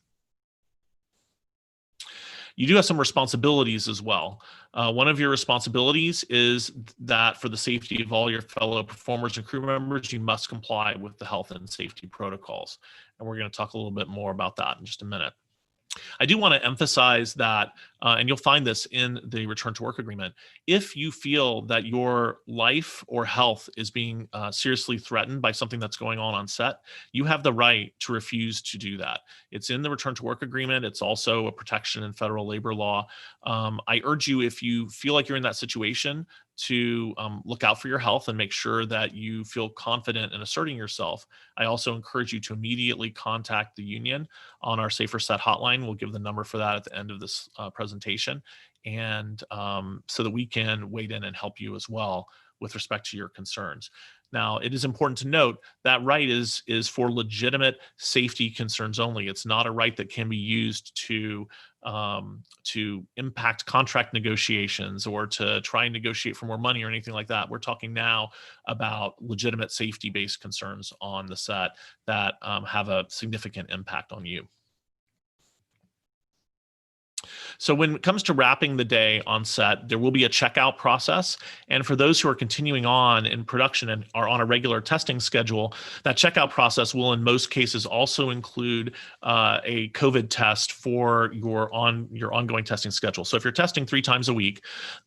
You do have some responsibilities as well. One of your responsibilities is that for the safety of all your fellow performers and crew members, you must comply with the health and safety protocols. And we're going to talk a little bit more about that in just a minute. I do want to emphasize that, and you'll find this in the return to work agreement, if you feel that your life or health is being seriously threatened by something that's going on set, you have the right to refuse to do that. It's in the return to work agreement. It's also a protection in federal labor law. I urge you, if you feel like you're in that situation, to look out for your health and make sure that you feel confident in asserting yourself. I also encourage you to immediately contact the union on our Safer Set hotline. We'll give the number for that at the end of this presentation, and so that we can wade in and help you as well with respect to your concerns. Now, it is important to note that right is for legitimate safety concerns only. It's not a right that can be used to impact contract negotiations or to try and negotiate for more money or anything like that. We're talking now about legitimate safety-based concerns on the set that have a significant impact on you. So when it comes to wrapping the day on set, there will be a checkout process. And for those who are continuing on in production and are on a regular testing schedule, that checkout process will in most cases also include a COVID test for your ongoing testing schedule. So if you're testing 3 times a week,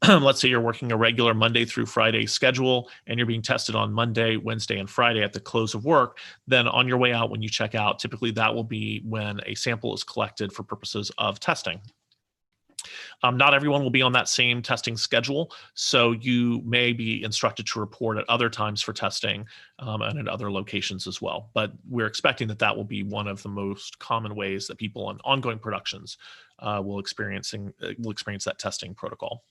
let's say you're working a regular Monday through Friday schedule and you're being tested on Monday, Wednesday, and Friday at the close of work, then on your way out when you check out, typically that will be when a sample is collected for purposes of testing. Not everyone will be on that same testing schedule, so you may be instructed to report at other times for testing and at other locations as well. But we're expecting that that will be one of the most common ways that people on ongoing productions will experience that testing protocol.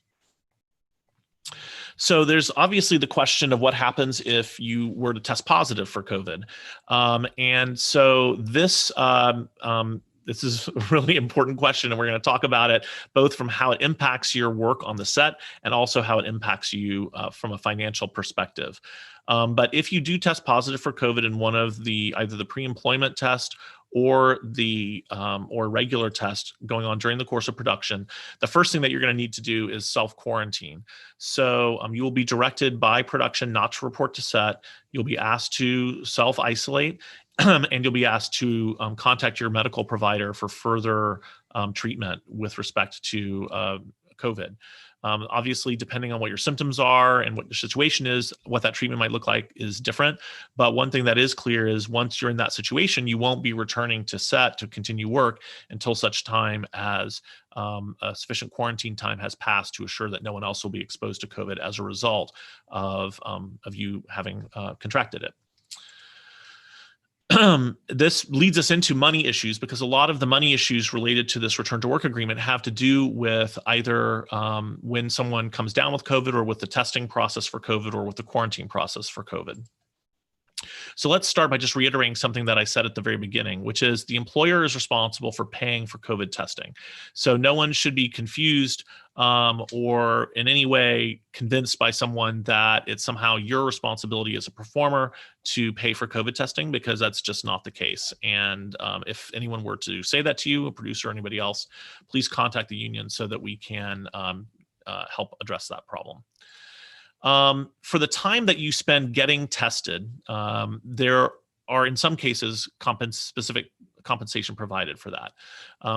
So there's obviously the question of what happens if you were to test positive for COVID. And so this is a really important question, and we're going to talk about it both from how it impacts your work on the set and also how it impacts you from a financial perspective. But if you do test positive for COVID in one of either the pre-employment test or the regular test going on during the course of production, the first thing that you're going to need to do is self-quarantine. So you will be directed by production not to report to set. You'll be asked to self-isolate, and you'll be asked to contact your medical provider for further treatment with respect to COVID. Obviously, depending on what your symptoms are and what your situation is, what that treatment might look like is different. But one thing that is clear is once you're in that situation, you won't be returning to set to continue work until such time as a sufficient quarantine time has passed to assure that no one else will be exposed to COVID as a result of you having contracted it. This leads us into money issues, because a lot of the money issues related to this return to work agreement have to do with either when someone comes down with COVID, or with the testing process for COVID, or with the quarantine process for COVID. So let's start by just reiterating something that I said at the very beginning, which is the employer is responsible for paying for COVID testing. So no one should be confused or in any way convinced by someone that it's somehow your responsibility as a performer to pay for COVID testing, because that's just not the case. And if anyone were to say that to you, a producer or anybody else, please contact the union so that we can help address that problem. For the time that you spend getting tested, there are in some cases specific compensation provided for that.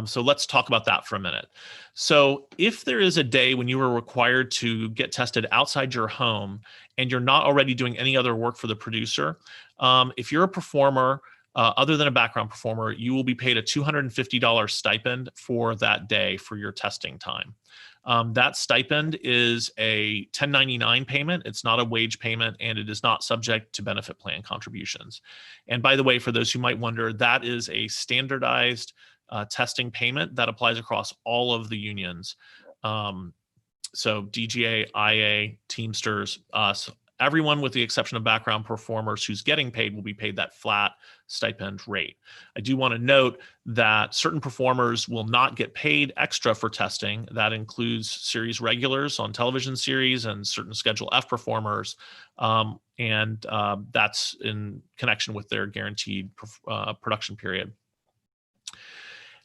So let's talk about that for a minute. So if there is a day when you are required to get tested outside your home and you're not already doing any other work for the producer, if you're a performer, other than a background performer, you will be paid a $250 stipend for that day for your testing time. That stipend is a 1099 payment. It's not a wage payment, and it is not subject to benefit plan contributions. And by the way, for those who might wonder, that is a standardized testing payment that applies across all of the unions. So DGA, IA, Teamsters, us, everyone with the exception of background performers who's getting paid will be paid that flat stipend rate. I do want to note that certain performers will not get paid extra for testing. That includes series regulars on television series and certain Schedule F performers. And that's in connection with their guaranteed production period.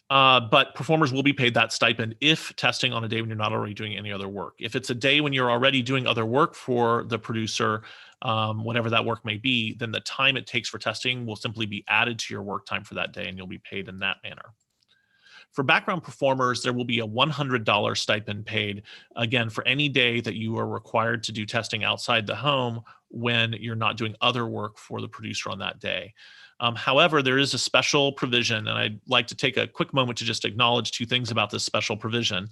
But performers will be paid that stipend if testing on a day when you're not already doing any other work. If it's a day when you're already doing other work for the producer, whatever that work may be, then the time it takes for testing will simply be added to your work time for that day, and you'll be paid in that manner. For background performers, there will be a $100 stipend paid, again, for any day that you are required to do testing outside the home when you're not doing other work for the producer on that day. However, there is a special provision, and I'd like to take a quick moment to just acknowledge two things about this special provision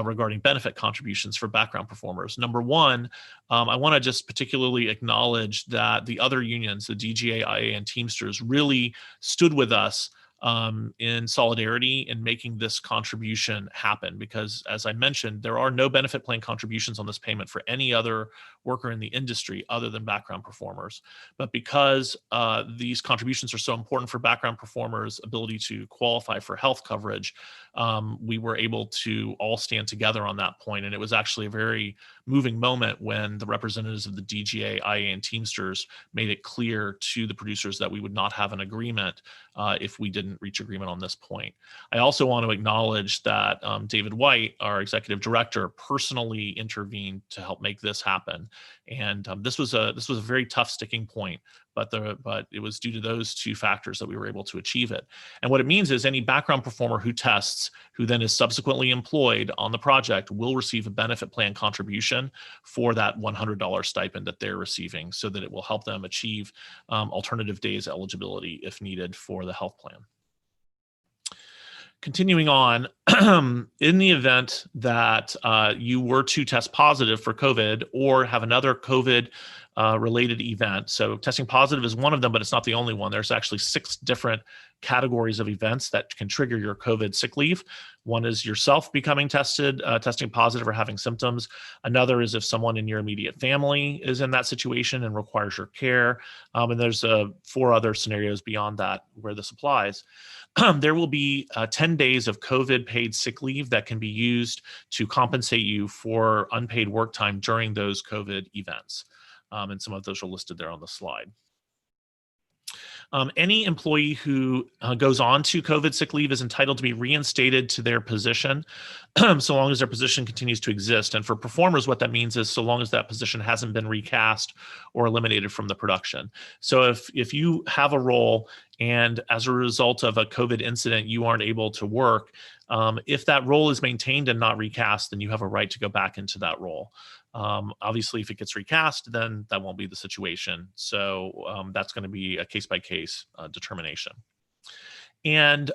regarding benefit contributions for background performers. Number one, I want to just particularly acknowledge that the other unions, the DGA, IA, and Teamsters, really stood with us in solidarity in making this contribution happen, because as I mentioned, there are no benefit plan contributions on this payment for any other worker in the industry other than background performers. But because these contributions are so important for background performers' ability to qualify for health coverage, we were able to all stand together on that point. And it was actually a very moving moment when the representatives of the DGA, IA, and Teamsters made it clear to the producers that we would not have an agreement if we didn't reach agreement on this point. I also want to acknowledge that David White, our executive director, personally intervened to help make this happen. And this was a very tough sticking point, but it was due to those two factors that we were able to achieve it. And what it means is any background performer who tests, who then is subsequently employed on the project, will receive a benefit plan contribution for that $100 stipend that they're receiving, so that it will help them achieve alternative days eligibility if needed for the health plan. Continuing on, in the event that you were to test positive for COVID or have another COVID related event. So testing positive is one of them, but it's not the only one. There's actually 6 different categories of events that can trigger your COVID sick leave. One is yourself becoming testing positive or having symptoms. Another is if someone in your immediate family is in that situation and requires your care. And there's 4 other scenarios beyond that where this applies. There will be 10 days of COVID paid sick leave that can be used to compensate you for unpaid work time during those COVID events. And some of those are listed there on the slide. Any employee who goes on to COVID sick leave is entitled to be reinstated to their position so long as their position continues to exist. And for performers, what that means is so long as that position hasn't been recast or eliminated from the production. So if you have a role and as a result of a COVID incident, you aren't able to work, if that role is maintained and not recast, then you have a right to go back into that role. Obviously, if it gets recast, then that won't be the situation. So that's going to be a case-by-case determination. And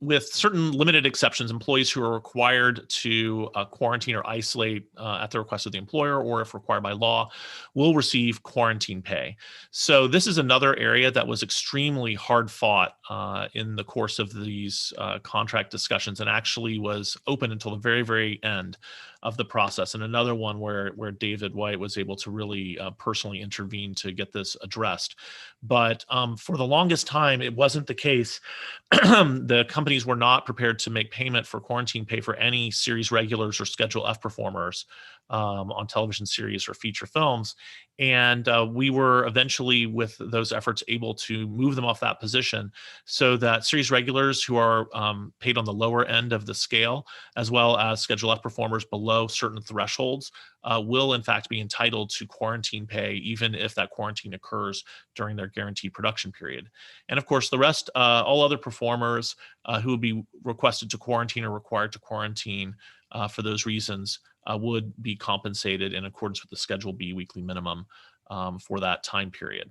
with certain limited exceptions, employees who are required to quarantine or isolate at the request of the employer, or if required by law, will receive quarantine pay. So this is another area that was extremely hard fought in the course of these contract discussions, and actually was open until the very, very end of the process. And another one where David White was able to really personally intervene to get this addressed. But for the longest time, it wasn't the case. The companies were not prepared to make payment for quarantine pay for any series regulars or Schedule F performers on television series or feature films. And we were eventually, with those efforts, able to move them off that position so that series regulars who are paid on the lower end of the scale, as well as Schedule F performers below certain thresholds, will in fact be entitled to quarantine pay, even if that quarantine occurs during their guaranteed production period. And of course, the rest, all other performers who would be requested to quarantine or required to quarantine for those reasons would be compensated in accordance with the Schedule B weekly minimum for that time period.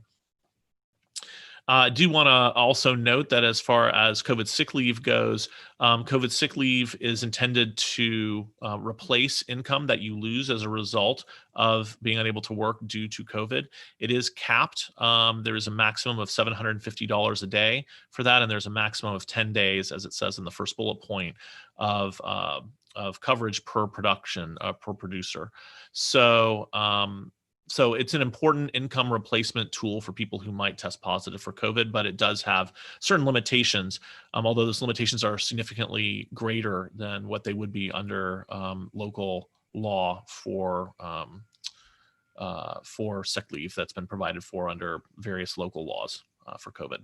I do want to also note that as far as COVID sick leave goes, COVID sick leave is intended to replace income that you lose as a result of being unable to work due to COVID. It is capped. There is a maximum of $750 a day for that, and there's a maximum of 10 days, as it says in the first bullet point, of coverage per production, per producer. So it's an important income replacement tool for people who might test positive for COVID, but it does have certain limitations, although those limitations are significantly greater than what they would be under local law for sick leave that's been provided for under various local laws for COVID.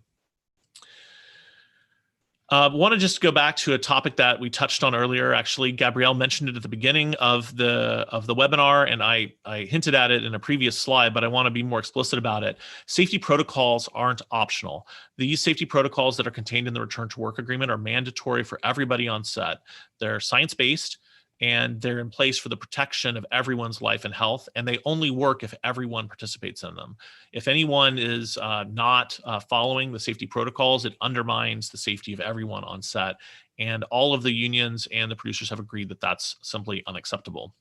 Want to just go back to a topic that we touched on earlier. Actually, Gabrielle mentioned it at the beginning of the webinar, and I hinted at it in a previous slide, but I want to be more explicit about it. Safety protocols aren't optional. These safety protocols that are contained in the Return to Work Agreement are mandatory for everybody on set. They're science-based, and they're in place for the protection of everyone's life and health, and they only work if everyone participates in them. If anyone is not following the safety protocols, it undermines the safety of everyone on set, and all of the unions and the producers have agreed that that's simply unacceptable.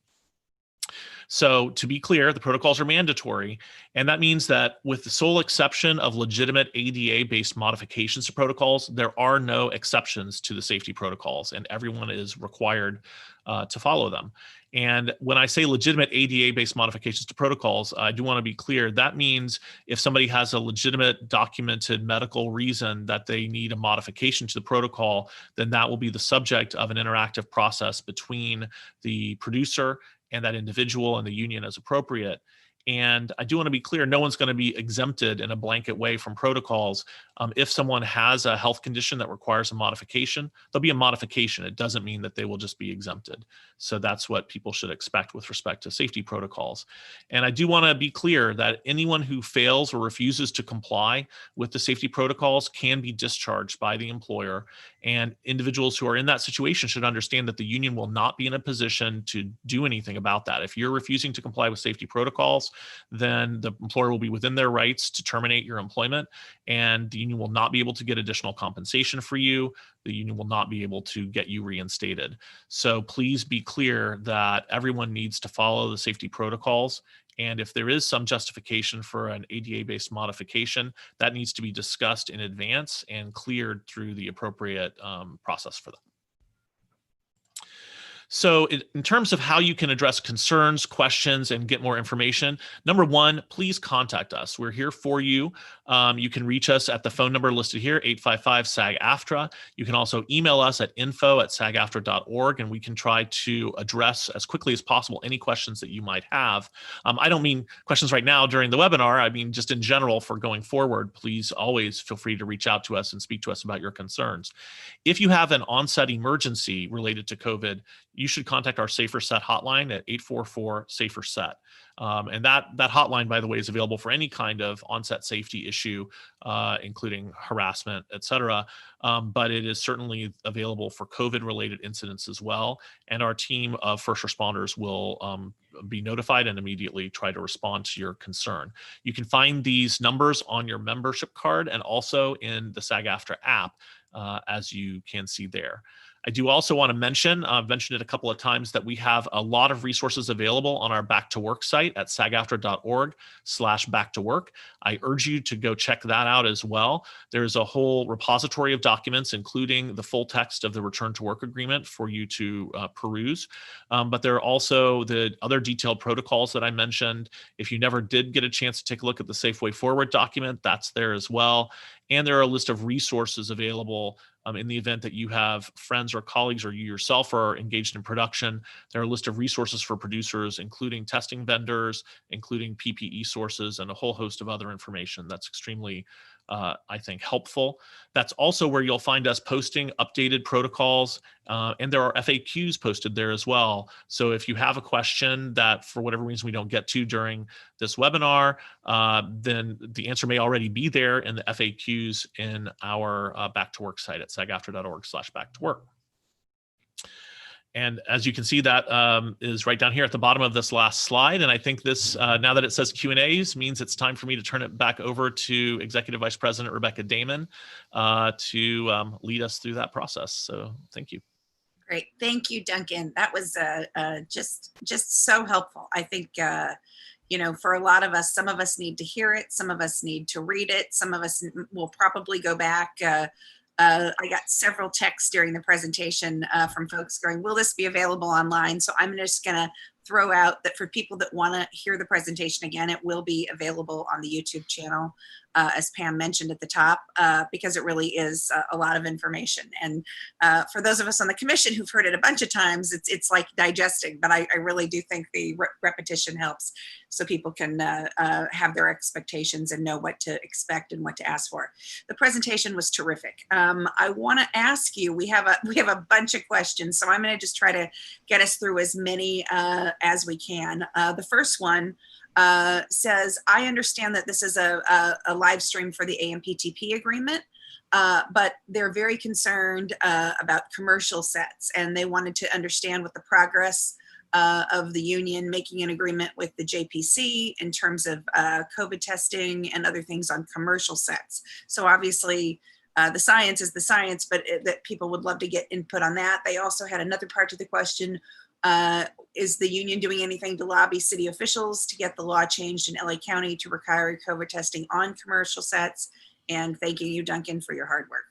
So to be clear, the protocols are mandatory, and that means that with the sole exception of legitimate ADA-based modifications to protocols, there are no exceptions to the safety protocols, and everyone is required to follow them. And when I say legitimate ADA-based modifications to protocols, I do want to be clear. That means if somebody has a legitimate documented medical reason that they need a modification to the protocol, then that will be the subject of an interactive process between the producer and that individual and the union as appropriate. And I do want to be clear, no one's going to be exempted in a blanket way from protocols. If someone has a health condition that requires a modification, there'll be a modification. It doesn't mean that they will just be exempted. So that's what people should expect with respect to safety protocols. And I do want to be clear that anyone who fails or refuses to comply with the safety protocols can be discharged by the employer. And individuals who are in that situation should understand that the union will not be in a position to do anything about that. If you're refusing to comply with safety protocols, then the employer will be within their rights to terminate your employment, and the union will not be able to get additional compensation for you. The union will not be able to get you reinstated. So please be clear that everyone needs to follow the safety protocols. And if there is some justification for an ADA-based modification, that needs to be discussed in advance and cleared through the appropriate process for them. So in terms of how you can address concerns, questions, and get more information, number one, please contact us. We're here for you. You can reach us at the phone number listed here, 855-SAG-AFTRA. You can also email us at info@sagaftra.org, and we can try to address as quickly as possible any questions that you might have. I don't mean questions right now during the webinar. I mean just in general for going forward. Please always feel free to reach out to us and speak to us about your concerns. If you have an on-set emergency related to COVID, you should contact our Safer Set hotline at 844-SAFER-SET. And that hotline, by the way, is available for any kind of on-set safety issue, including harassment, et cetera. But it is certainly available for COVID-related incidents as well. And our team of first responders will be notified and immediately try to respond to your concern. You can find these numbers on your membership card and also in the SAG-AFTRA app, as you can see there. I do also want to mention, I've mentioned it a couple of times, that we have a lot of resources available on our Back to Work site at sagaftra.org/back-to-work. I urge you to go check that out as well. There's a whole repository of documents, including the full text of the Return to Work Agreement for you to peruse. But there are also the other detailed protocols that I mentioned. If you never did get a chance to take a look at the Safe Way Forward document, that's there as well. And there are a list of resources available in the event that you have friends or colleagues or you yourself are engaged in production. There are a list of resources for producers, including testing vendors, including PPE sources, and a whole host of other information that's extremely, I think, helpful. That's also where you'll find us posting updated protocols, and there are FAQs posted there as well. So if you have a question that for whatever reason we don't get to during this webinar, then the answer may already be there in the FAQs in our Back to Work site at sagaftra.org/back-to-work. And as you can see, that is right down here at the bottom of this last slide. And I think this, now that it says Q&As, means it's time for me to turn it back over to Executive Vice President Rebecca Damon to lead us through that process. So thank you. Great. Thank you, Duncan. That was just so helpful. I think, you know, for a lot of us, some of us need to hear it. Some of us need to read it. Some of us will probably go back. I got several texts during the presentation from folks going, will this be available online? So I'm just going to throw out that for people that want to hear the presentation again, it will be available on the YouTube channel, as Pam mentioned at the top, because it really is a lot of information. And for those of us on the commission who've heard it a bunch of times, it's like digesting, but I really do think the repetition helps so people can have their expectations and know what to expect and what to ask for. The presentation was terrific. I want to ask you, we have a bunch of questions, so I'm going to just try to get us through as many as we can. The first one says, I understand that this is a live stream for the AMPTP agreement, but they're very concerned about commercial sets, and they wanted to understand what the progress of the union making an agreement with the JPC in terms of COVID testing and other things on commercial sets. So obviously, the science is the science, but that people would love to get input on that. They also had another part to the question. Is the union doing anything to lobby city officials to get the law changed in LA County to require COVID testing on commercial sets? And thanking you, Duncan, for your hard work.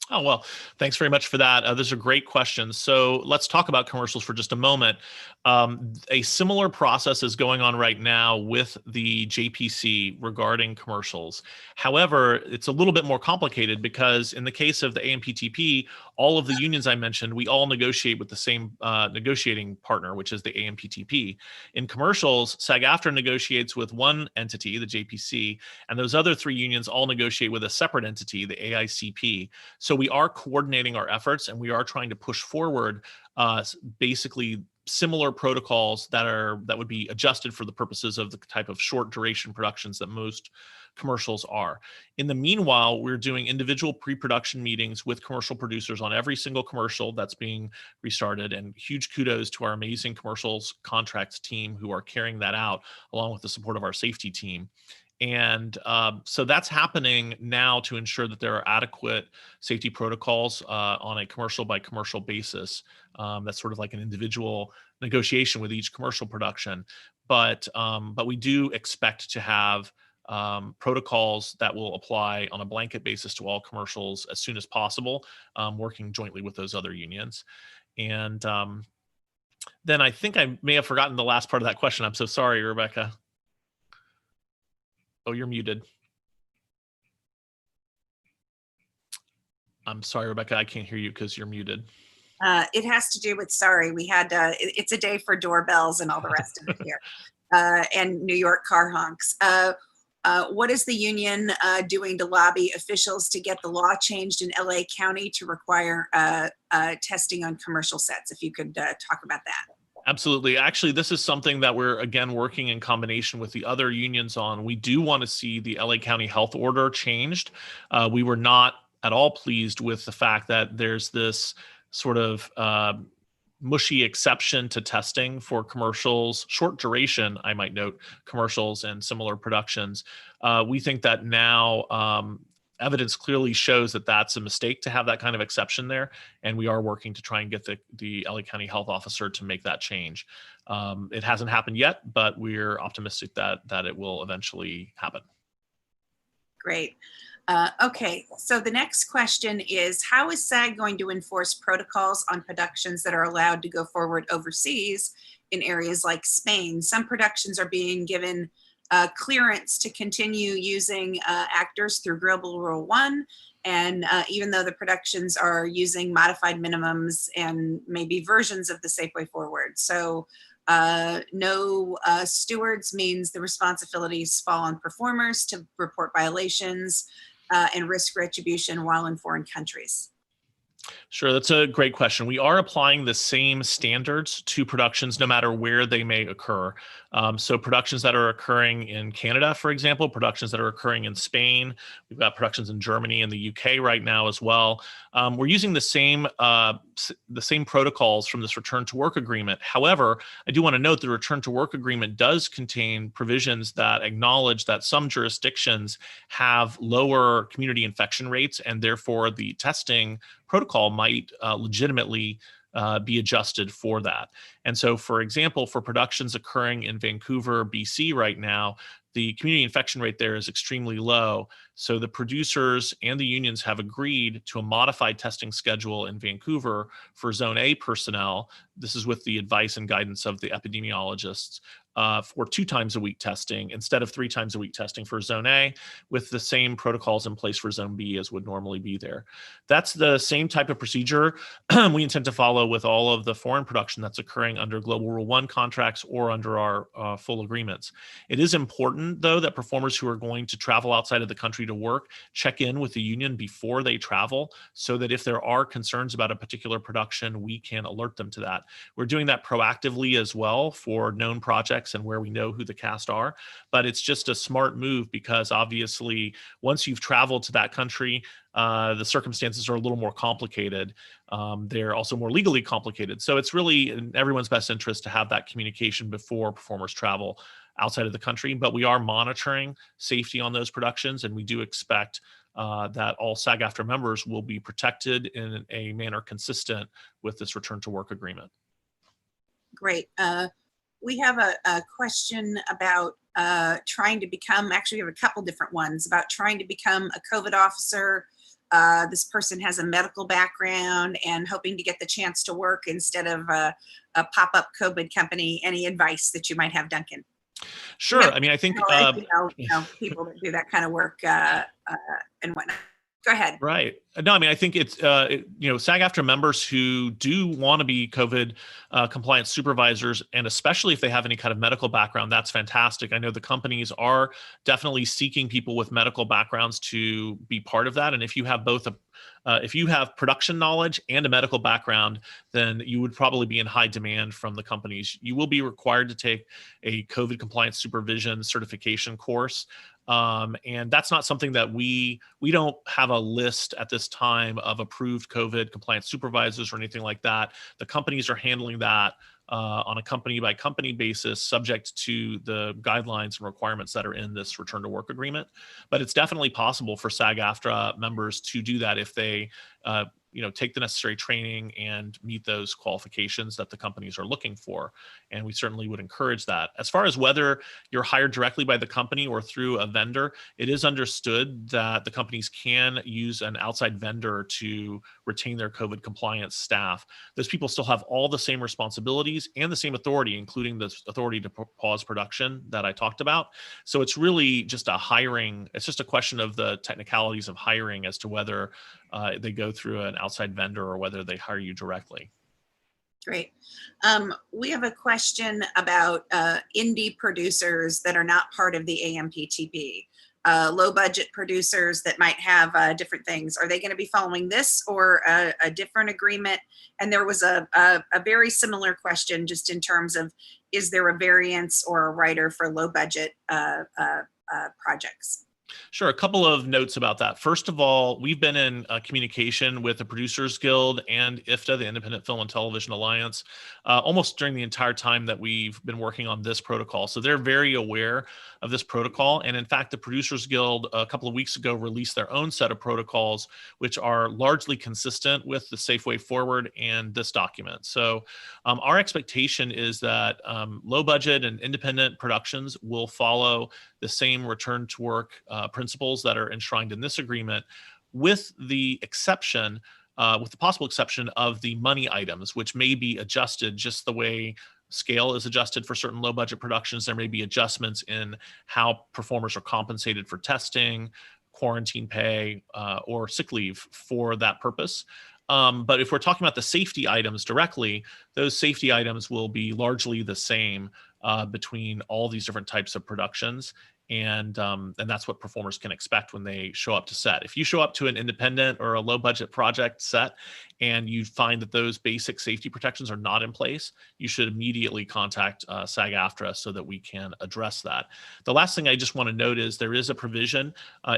Oh, well, thanks very much for that. Those are great questions. So let's talk about commercials for just a moment. A similar process is going on right now with the JPC regarding commercials. However, it's a little bit more complicated because in the case of the AMPTP, all of the unions I mentioned, we all negotiate with the same negotiating partner, which is the AMPTP. In commercials, SAG-AFTRA negotiates with one entity, the JPC, and those other three unions all negotiate with a separate entity, the AICP. So we are coordinating our efforts, and we are trying to push forward basically similar protocols that would be adjusted for the purposes of the type of short duration productions that most commercials are. In the meanwhile, we're doing individual pre-production meetings with commercial producers on every single commercial that's being restarted, and huge kudos to our amazing commercials contracts team who are carrying that out along with the support of our safety team. And so that's happening now to ensure that there are adequate safety protocols on a commercial by commercial basis. That's sort of like an individual negotiation with each commercial production. But we do expect to have protocols that will apply on a blanket basis to all commercials as soon as possible, working jointly with those other unions. And Then I think I may have forgotten the last part of that question. I'm so sorry, Rebecca. Oh, you're muted. I'm sorry, Rebecca, I can't hear you because you're muted. It has to do with, sorry, we had, it's a day for doorbells and all the rest of it here, and New York car honks. What is the union doing to lobby officials to get the law changed in LA County to require testing on commercial sets? If you could talk about that. Absolutely. Actually, this is something that we're, again, working in combination with the other unions on. We do want to see the LA County health order changed. We were not at all pleased with the fact that there's this sort of mushy exception to testing for commercials, short duration, I might note, commercials and similar productions. We think that now evidence clearly shows that that's a mistake to have that kind of exception there. And we are working to try and get the LA County health officer to make that change. It hasn't happened yet, but we're optimistic that it will eventually happen. Great. Okay, so the next question is, how is SAG going to enforce protocols on productions that are allowed to go forward overseas in areas like Spain? Some productions are being given clearance to continue using actors through Global Rule 1, and even though the productions are using modified minimums and maybe versions of the Safe Way Forward. So no stewards means the responsibilities fall on performers to report violations and risk retribution while in foreign countries. Sure, that's a great question. We are applying the same standards to productions no matter where they may occur. So productions that are occurring in Canada, for example, productions that are occurring in Spain, we've got productions in Germany and the UK right now as well. We're using the same protocols from this return to work agreement. However, I do want to note the return to work agreement does contain provisions that acknowledge that some jurisdictions have lower community infection rates, and therefore the testing protocol might legitimately be adjusted for that. And so, for example, for productions occurring in Vancouver, BC right now, the community infection rate there is extremely low. So the producers and the unions have agreed to a modified testing schedule in Vancouver for Zone A personnel. This is with the advice and guidance of the epidemiologists, for 2 times a week testing instead of 3 times a week testing for Zone A, with the same protocols in place for Zone B as would normally be there. That's the same type of procedure we intend to follow with all of the foreign production that's occurring under Global Rule 1 contracts or under our full agreements. It is important, though, that performers who are going to travel outside of the country to work check in with the union before they travel, so that if there are concerns about a particular production, we can alert them to that. We're doing that proactively as well for known projects and where we know who the cast are, but it's just a smart move because obviously once you've traveled to that country, the circumstances are a little more complicated. They're also more legally complicated. So it's really in everyone's best interest to have that communication before performers travel outside of the country, but we are monitoring safety on those productions, and we do expect that all SAG-AFTRA members will be protected in a manner consistent with this return to work agreement. Great. We have a question about trying to become, actually we have a couple different ones, about trying to become a COVID officer. This person has a medical background and hoping to get the chance to work instead of a pop-up COVID company. Any advice that you might have, Duncan? Sure. I mean, I think people that do that kind of work and whatnot. Go ahead. Right. No, I mean, I think it's, SAG-AFTRA members who do want to be COVID compliance supervisors, and especially if they have any kind of medical background, that's fantastic. I know the companies are definitely seeking people with medical backgrounds to be part of that. And if you have both if you have production knowledge and a medical background, then you would probably be in high demand from the companies. You will be required to take a COVID compliance supervision certification course. And that's not something that we don't have a list at this time of approved COVID compliance supervisors or anything like that. The companies are handling that on a company by company basis, subject to the guidelines and requirements that are in this return to work agreement. But it's definitely possible for SAG-AFTRA members to do that if they take the necessary training and meet those qualifications that the companies are looking for. And we certainly would encourage that. As far as whether you're hired directly by the company or through a vendor, it is understood that the companies can use an outside vendor to retain their COVID compliance staff. Those people still have all the same responsibilities and the same authority, including the authority to pause production that I talked about. So it's really just it's just a question of the technicalities of hiring as to whether they go through an outside vendor or whether they hire you directly. Great. We have a question about indie producers that are not part of the AMPTP. Low budget producers that might have different things. Are they going to be following this or a different agreement? And there was a very similar question just in terms of, is there a variance or a rider for low budget projects? Sure. A couple of notes about that. First of all, we've been in communication with the Producers Guild and IFTA, the Independent Film and Television Alliance, almost during the entire time that we've been working on this protocol. So they're very aware of this protocol. And in fact, the Producers Guild a couple of weeks ago released their own set of protocols, which are largely consistent with the Safe Way Forward and this document. So our expectation is that low budget and independent productions will follow the same return to work principles that are enshrined in this agreement, with the exception, with the possible exception of the money items, which may be adjusted just the way scale is adjusted for certain low budget productions. There may be adjustments in how performers are compensated for testing, quarantine pay, or sick leave for that purpose. But if we're talking about the safety items directly, those safety items will be largely the same between all these different types of productions. And that's what performers can expect when they show up to set. If you show up to an independent or a low budget project set and you find that those basic safety protections are not in place, you should immediately contact SAG-AFTRA so that we can address that. The last thing I just want to note is there is a provision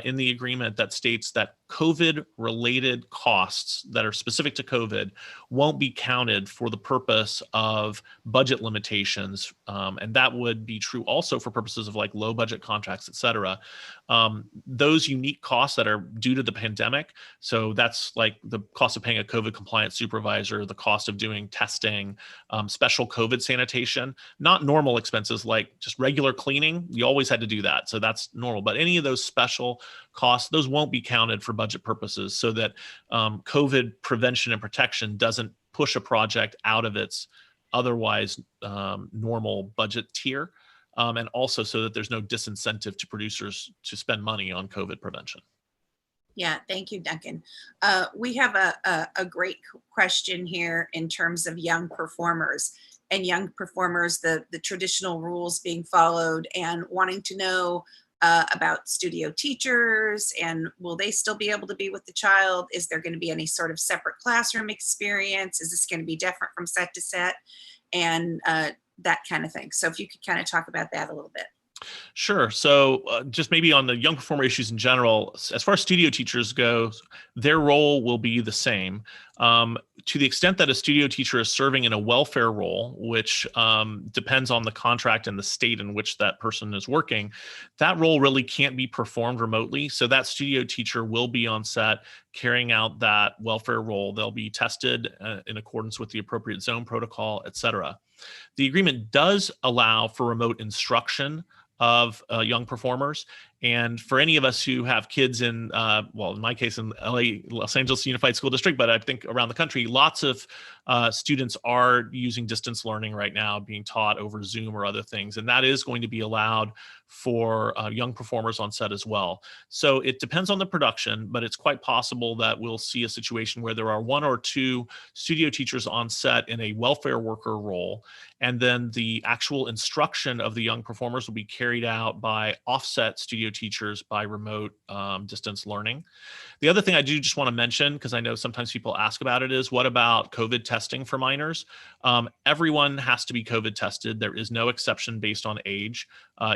in the agreement that states that COVID-related costs that are specific to COVID won't be counted for the purpose of budget limitations. And that would be true also for purposes of like low budget contracts, et cetera. Those unique costs that are due to the pandemic, so that's like the cost of paying a COVID compliant supervisor, the cost of doing testing, special COVID sanitation, not normal expenses like just regular cleaning. You always had to do that. So that's normal. But any of those special costs, those won't be counted for budget purposes, so that COVID prevention and protection doesn't push a project out of its otherwise normal budget tier. And also so that there's no disincentive to producers to spend money on COVID prevention. Yeah, thank you, Duncan. We have a great question here in terms of young performers the traditional rules being followed, and wanting to know about studio teachers, and will they still be able to be with the child? Is there going to be any sort of separate classroom experience? Is this going to be different from set to set? And that kind of thing. So if you could kind of talk about that a little bit. Sure. So just maybe on the young performer issues in general, as far as studio teachers go, their role will be the same. To the extent that a studio teacher is serving in a welfare role, which depends on the contract and the state in which that person is working, that role really can't be performed remotely. So that studio teacher will be on set carrying out that welfare role. They'll be tested in accordance with the appropriate zone protocol, et cetera. The agreement does allow for remote instruction of young performers. And for any of us who have kids in, well, in my case, in LA, Los Angeles Unified School District, but I think around the country, lots of students are using distance learning right now, being taught over Zoom or other things. And that is going to be allowed for young performers on set as well. So it depends on the production, but it's quite possible that we'll see a situation where there are one or two studio teachers on set in a welfare worker role. And then the actual instruction of the young performers will be carried out by offset studio teachers by remote distance learning. The other thing I do just want to mention, because I know sometimes people ask about it, is what about COVID testing for minors? Everyone has to be COVID tested. There is no exception based on age.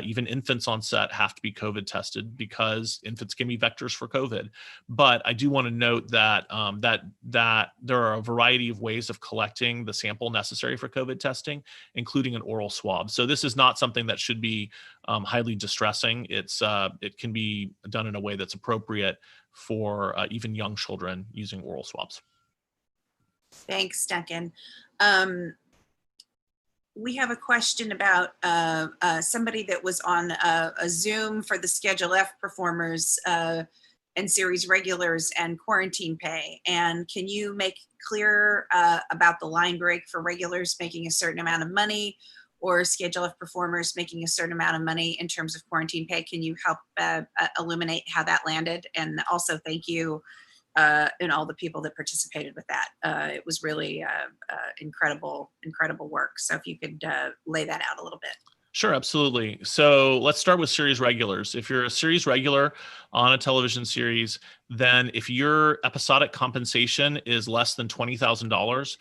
Even infants on set have to be COVID tested because infants can be vectors for COVID. But I do want to note that that there are a variety of ways of collecting the sample necessary for COVID testing, including an oral swab. So this is not something that should be highly distressing. It can be done in a way that's appropriate for even young children using oral swabs. Thanks, Duncan. We have a question about somebody that was on a Zoom for the Schedule F performers and series regulars and quarantine pay. And can you make clear about the line break for regulars making a certain amount of money or Schedule F performers making a certain amount of money in terms of quarantine pay? Can you help illuminate how that landed? And also thank you and all the people that participated with that. It was really incredible work. So if you could lay that out a little bit. Sure, absolutely. So let's start with series regulars. If you're a series regular on a television series, then if your episodic compensation is less than $20,000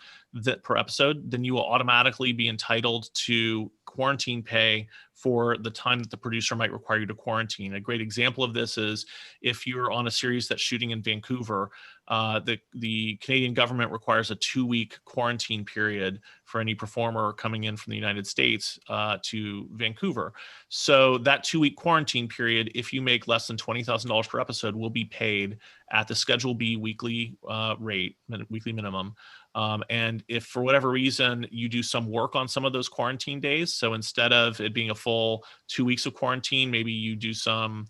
per episode, then you will automatically be entitled to quarantine pay for the time that the producer might require you to quarantine. A great example of this is if you're on a series that's shooting in Vancouver, the Canadian government requires a 2-week quarantine period for any performer coming in from the United States to Vancouver. So that 2-week quarantine period, if you make less than $20,000 per episode, will be paid at the Schedule B weekly rate, weekly minimum. And if for whatever reason you do some work on some of those quarantine days, so instead of it being a full 2 weeks of quarantine, maybe you do some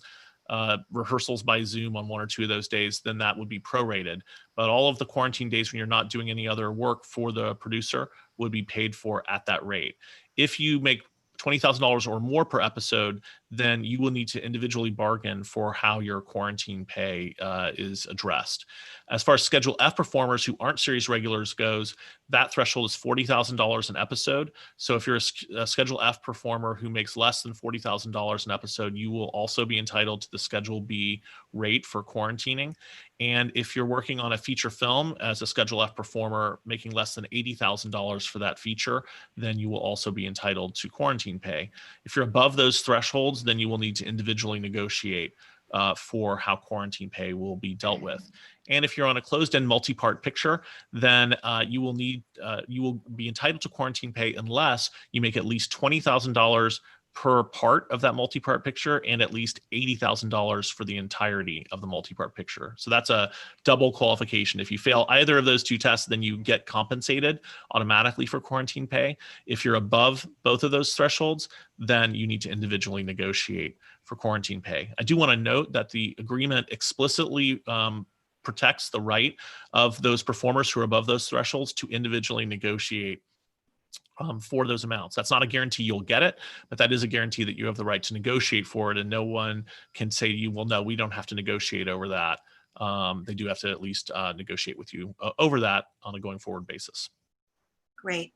rehearsals by Zoom on 1 or 2 of those days, then that would be prorated. But all of the quarantine days when you're not doing any other work for the producer would be paid for at that rate. If you make $20,000 or more per episode, then you will need to individually bargain for how your quarantine pay is addressed. As far as Schedule F performers who aren't series regulars goes, that threshold is $40,000 an episode. So if you're a Schedule F performer who makes less than $40,000 an episode, you will also be entitled to the Schedule B rate for quarantining. And if you're working on a feature film as a Schedule F performer making less than $80,000 for that feature, then you will also be entitled to quarantine pay. If you're above those thresholds, then you will need to individually negotiate for how quarantine pay will be dealt with. And if you're on a closed-end multi-part picture, then you will be entitled to quarantine pay unless you make at least $20,000 per part of that multi-part picture and at least $80,000 for the entirety of the multi-part picture. So that's a double qualification. If you fail either of those 2 tests, then you get compensated automatically for quarantine pay. If you're above both of those thresholds, then you need to individually negotiate for quarantine pay. I do want to note that the agreement explicitly protects the right of those performers who are above those thresholds to individually negotiate for those amounts. That's not a guarantee you'll get it, but that is a guarantee that you have the right to negotiate for it, and no one can say to you, well, no, we don't have to negotiate over that. They do have to at least negotiate with you over that on a going forward basis. Great.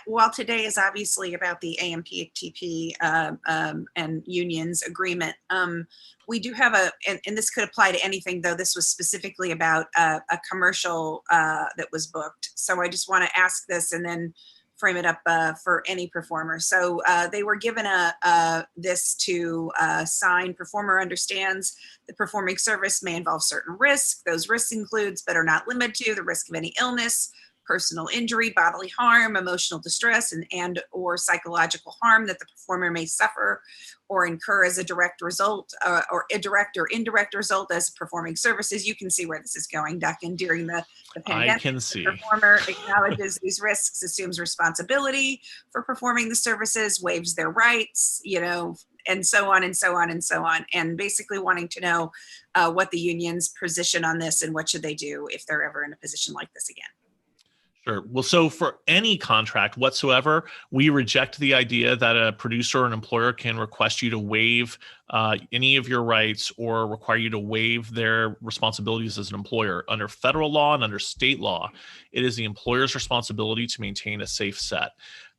While today is obviously about the AMPTP and unions agreement, we do have and this could apply to anything, though this was specifically about a commercial that was booked. So I just want to ask this and then frame it up for any performer. So they were given this to sign. Performer understands the performing service may involve certain risks. Those risks includes, but are not limited to, the risk of any illness, personal injury, bodily harm, emotional distress, and or psychological harm that the performer may suffer or incur as a direct result or a direct or indirect result as performing services. You can see where this is going, Duncan. During the pandemic, I can see. The performer acknowledges these risks, assumes responsibility for performing the services, waives their rights, and so on and so on and so on. And basically wanting to know what the union's position on this and what should they do if they're ever in a position like this again. Sure. Well, so for any contract whatsoever, we reject the idea that a producer or an employer can request you to waive any of your rights or require you to waive their responsibilities as an employer. Under federal law and under state law, it is the employer's responsibility to maintain a safe set.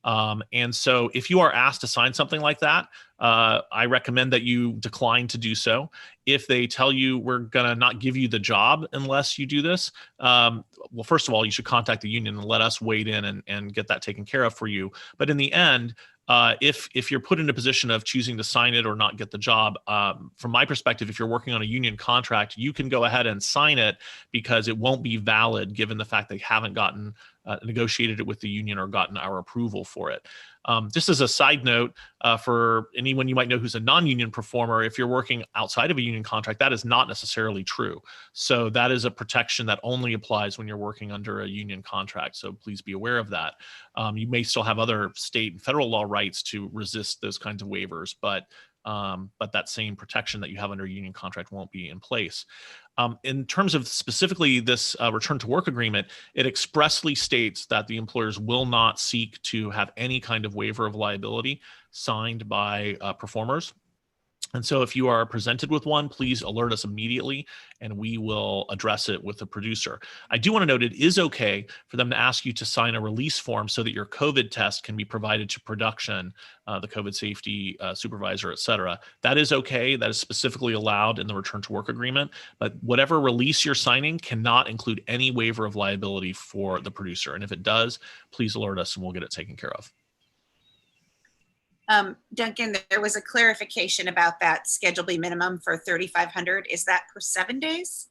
And so if you are asked to sign something like that, I recommend that you decline to do so. If they tell you we're going to not give you the job unless you do this, well, first of all, you should contact the union and let us wade in and get that taken care of for you. But in the end, if you're put in a position of choosing to sign it or not get the job, from my perspective, if you're working on a union contract, you can go ahead and sign it because it won't be valid given the fact they haven't gotten negotiated it with the union or gotten our approval for it. Just as a side note, for anyone you might know who's a non-union performer, if you're working outside of a union contract, that is not necessarily true. So that is a protection that only applies when you're working under a union contract. So please be aware of that. You may still have other state and federal law rights to resist those kinds of waivers, but that same protection that you have under a union contract won't be in place. In terms of specifically this return to work agreement, it expressly states that the employers will not seek to have any kind of waiver of liability signed by performers. And so if you are presented with one, please alert us immediately and we will address it with the producer. I do want to note it is okay for them to ask you to sign a release form so that your COVID test can be provided to production, the COVID safety supervisor, et cetera. That is okay. That is specifically allowed in the return to work agreement. But whatever release you're signing cannot include any waiver of liability for the producer. And if it does, please alert us and we'll get it taken care of. Duncan, there was a clarification about that Schedule B minimum for 3,500. Is that per 7 days?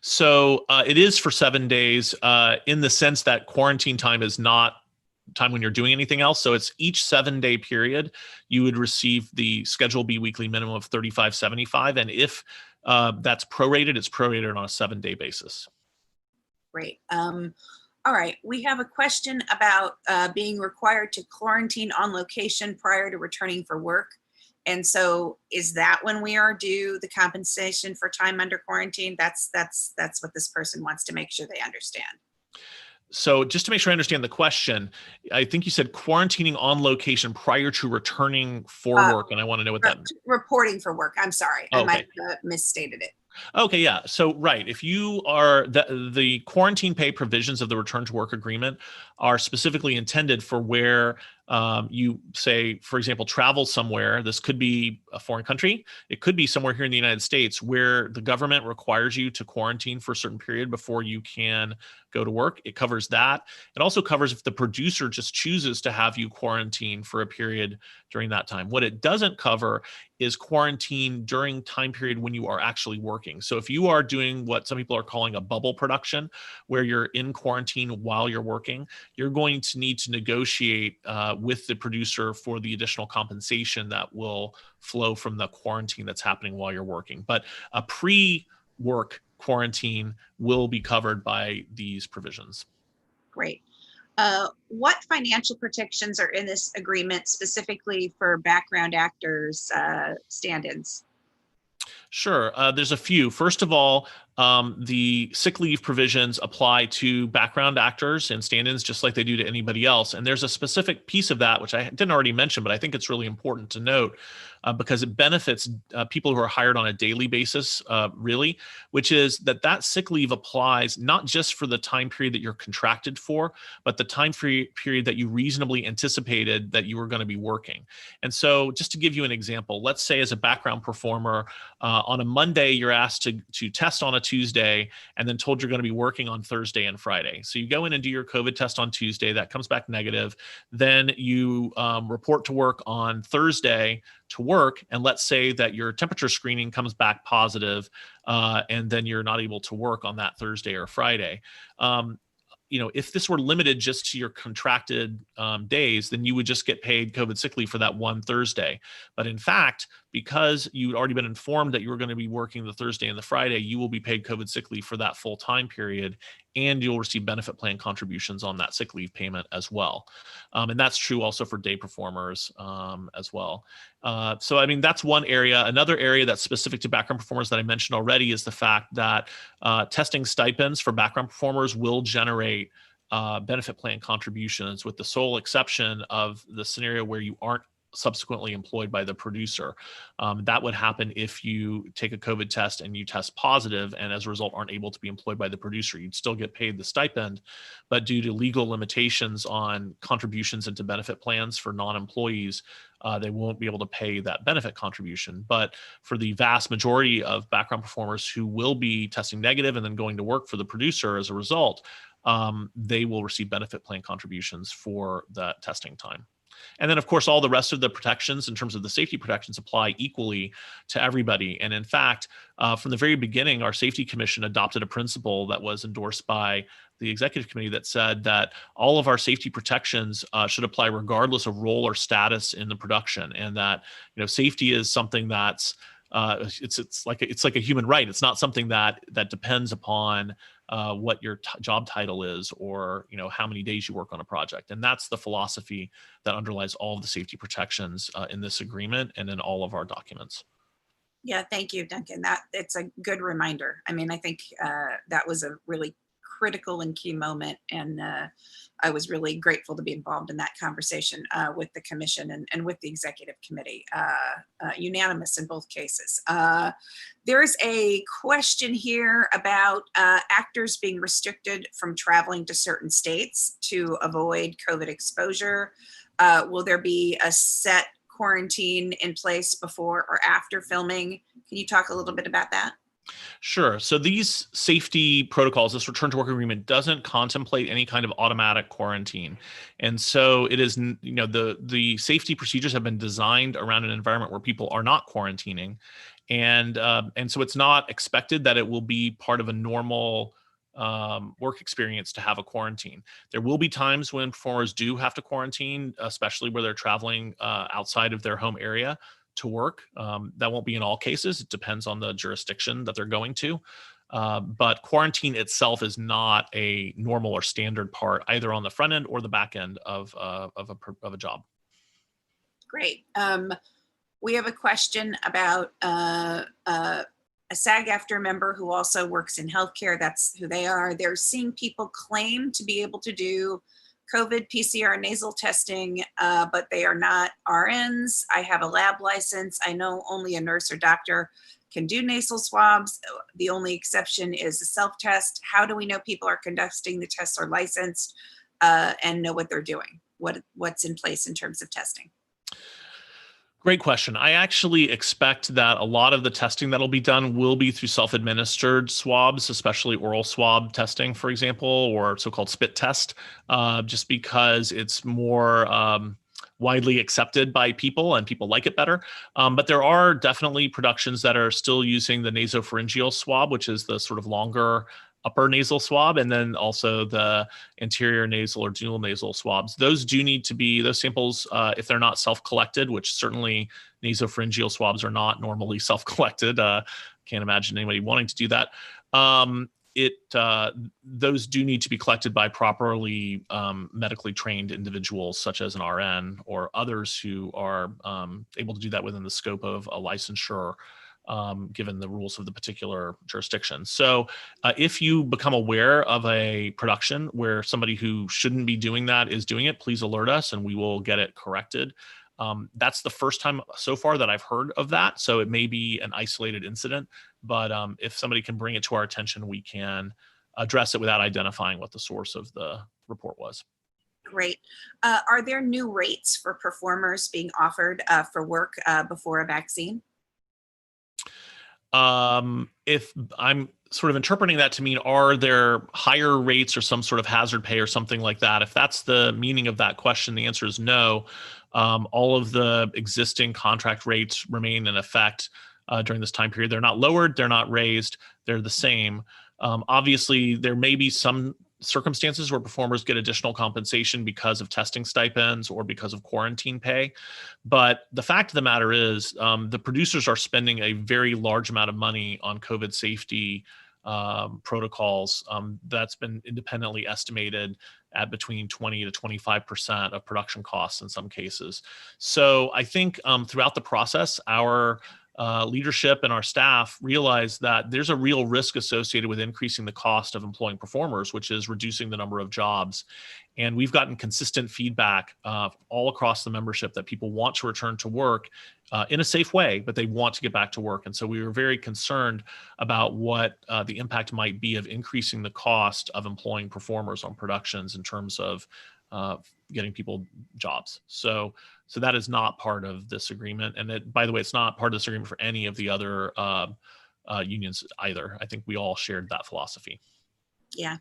So it is for 7 days in the sense that quarantine time is not time when you're doing anything else. So it's each 7-day period, you would receive the Schedule B weekly minimum of $35.75. And if that's prorated, it's prorated on a 7-day basis. Great. All right, we have a question about being required to quarantine on location prior to returning for work. And so is that when we are due the compensation for time under quarantine? That's what this person wants to make sure they understand. So just to make sure I understand the question, I think you said quarantining on location prior to returning for work, and I want to know what that means. Reporting for work. I'm sorry, I Okay. might have misstated it. Okay, yeah. So, right. If you are the quarantine pay provisions of the return to work agreement are specifically intended for where you say, for example, travel somewhere. This could be a foreign country. It could be somewhere here in the United States where the government requires you to quarantine for a certain period before you can go to work. It covers that. It also covers if the producer just chooses to have you quarantine for a period during that time. What it doesn't cover is quarantine during time period when you are actually working. So if you are doing what some people are calling a bubble production, where you're in quarantine while you're working, you're going to need to negotiate with the producer for the additional compensation that will flow from the quarantine that's happening while you're working. But a pre-work quarantine will be covered by these provisions. Great. What financial protections are in this agreement specifically for background actors, stand-ins? Sure. There's a few. First of all, the sick leave provisions apply to background actors and stand-ins just like they do to anybody else. And there's a specific piece of that, which I didn't already mention, but I think it's really important to note because it benefits people who are hired on a daily basis, really, which is that sick leave applies not just for the time period that you're contracted for, but the time period that you reasonably anticipated that you were going to be working. And so just to give you an example, let's say as a background performer, on a Monday, you're asked to test on a Tuesday and then told you're going to be working on Thursday and Friday. So you go in and do your COVID test on Tuesday, that comes back negative. Then you report to work on Thursday to work. And let's say that your temperature screening comes back positive, and then you're not able to work on that Thursday or Friday. If this were limited just to your contracted days, then you would just get paid COVID sick leave for that one Thursday. But in fact, because you'd already been informed that you were going to be working the Thursday and the Friday, you will be paid COVID sick leave for that full time period, and you'll receive benefit plan contributions on that sick leave payment as well. And that's true also for day performers as well. So, I mean, that's one area. Another area that's specific to background performers that I mentioned already is the fact that testing stipends for background performers will generate benefit plan contributions, with the sole exception of the scenario where you aren't subsequently employed by the producer. That would happen if you take a COVID test and you test positive and as a result aren't able to be employed by the producer. You'd still get paid the stipend, but due to legal limitations on contributions into benefit plans for non-employees, they won't be able to pay that benefit contribution. But for the vast majority of background performers who will be testing negative and then going to work for the producer as a result, they will receive benefit plan contributions for that testing time. And then, of course, all the rest of the protections in terms of the safety protections apply equally to everybody. And in fact, from the very beginning, our Safety Commission adopted a principle that was endorsed by the Executive Committee that said that all of our safety protections should apply regardless of role or status in the production, and that safety is something that's it's like a human right. It's not something that depends upon what your job title is, or how many days you work on a project. And that's the philosophy that underlies all of the safety protections in this agreement and in all of our documents. Yeah, thank you, Duncan. It's a good reminder. I mean, I think that was a really critical and key moment, and I was really grateful to be involved in that conversation with the commission and with the executive committee, unanimous in both cases. There's a question here about actors being restricted from traveling to certain states to avoid COVID exposure. Will there be a set quarantine in place before or after filming? Can you talk a little bit about that? Sure. So these safety protocols, this return to work agreement doesn't contemplate any kind of automatic quarantine. And so it is, the safety procedures have been designed around an environment where people are not quarantining. And so it's not expected that it will be part of a normal work experience to have a quarantine. There will be times when performers do have to quarantine, especially where they're traveling outside of their home area to work. That won't be in all cases. It depends on the jurisdiction that they're going to. But quarantine itself is not a normal or standard part, either on the front end or the back end of a job. Great. We have a question about a SAG-AFTRA member who also works in healthcare. That's who they are. They're seeing people claim to be able to do COVID PCR nasal testing, but they are not RNs. I have a lab license. I know only a nurse or doctor can do nasal swabs. The only exception is a self-test. How do we know people are conducting the tests are licensed and know what they're doing? What's in place in terms of testing? Great question. I actually expect that a lot of the testing that'll be done will be through self-administered swabs, especially oral swab testing, for example, or so-called spit test, just because it's more widely accepted by people and people like it better. But there are definitely productions that are still using the nasopharyngeal swab, which is the sort of longer upper nasal swab, and then also the anterior nasal or dual nasal swabs. Those do need to be, those samples, if they're not self-collected, which certainly nasopharyngeal swabs are not normally self-collected. Can't imagine anybody wanting to do that. Those do need to be collected by properly medically trained individuals, such as an RN or others who are able to do that within the scope of a licensure, given the rules of the particular jurisdiction. So if you become aware of a production where somebody who shouldn't be doing that is doing it, please alert us and we will get it corrected. That's the first time so far that I've heard of that. So it may be an isolated incident, but if somebody can bring it to our attention, we can address it without identifying what the source of the report was. Great. Are there new rates for performers being offered for work before a vaccine? If I'm sort of interpreting that to mean, are there higher rates or some sort of hazard pay or something like that? If that's the meaning of that question, the answer is no. All of the existing contract rates remain in effect during this time period. They're not lowered, they're not raised, they're the same. Obviously, there may be some circumstances where performers get additional compensation because of testing stipends or because of quarantine pay. But the fact of the matter is the producers are spending a very large amount of money on COVID safety protocols. That's been independently estimated at between 20 to 25% of production costs in some cases. So I think throughout the process, our leadership and our staff realize that there's a real risk associated with increasing the cost of employing performers, which is reducing the number of jobs. And we've gotten consistent feedback all across the membership that people want to return to work in a safe way, but they want to get back to work. And so we were very concerned about what the impact might be of increasing the cost of employing performers on productions in terms of getting people jobs. So that is not part of this agreement. And by the way, it's not part of this agreement for any of the other unions either. I think we all shared that philosophy. Yeah,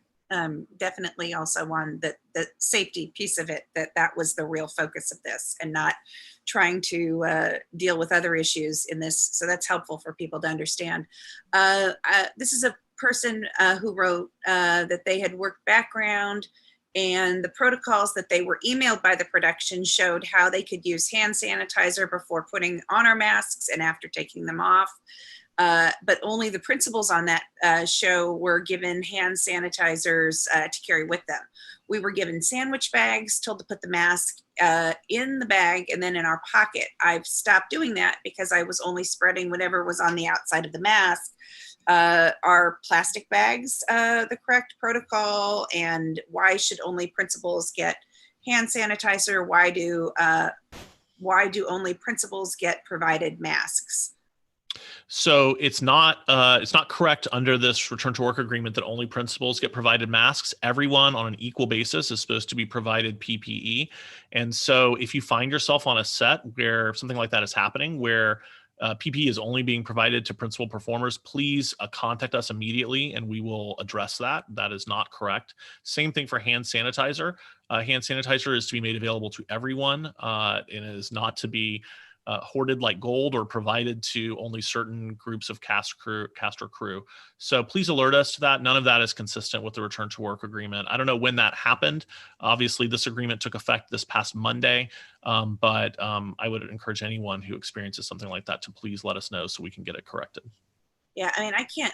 definitely also on the safety piece of it, that was the real focus of this, and not trying to deal with other issues in this. So that's helpful for people to understand. This is a person who wrote that they had worked background, and the protocols that they were emailed by the production showed how they could use hand sanitizer before putting on our masks and after taking them off. But only the principals on that show were given hand sanitizers to carry with them. We were given sandwich bags, told to put the mask in the bag and then in our pocket. I've stopped doing that because I was only spreading whatever was on the outside of the mask. Are plastic bags the correct protocol? And why should only principals get hand sanitizer? Why do only principals get provided masks? So it's not correct under this return to work agreement that only principals get provided masks. Everyone on an equal basis is supposed to be provided PPE. And so if you find yourself on a set where something like that is happening, where PPE is only being provided to principal performers, please contact us immediately and we will address that. That is not correct. Same thing for hand sanitizer. Hand sanitizer is to be made available to everyone and is not to be hoarded like gold or provided to only certain groups of cast or crew. So please alert us to that. None of that is consistent with the return to work agreement. I don't know when that happened. Obviously, this agreement took effect this past Monday, but I would encourage anyone who experiences something like that to please let us know so we can get it corrected. Yeah, I mean, I can't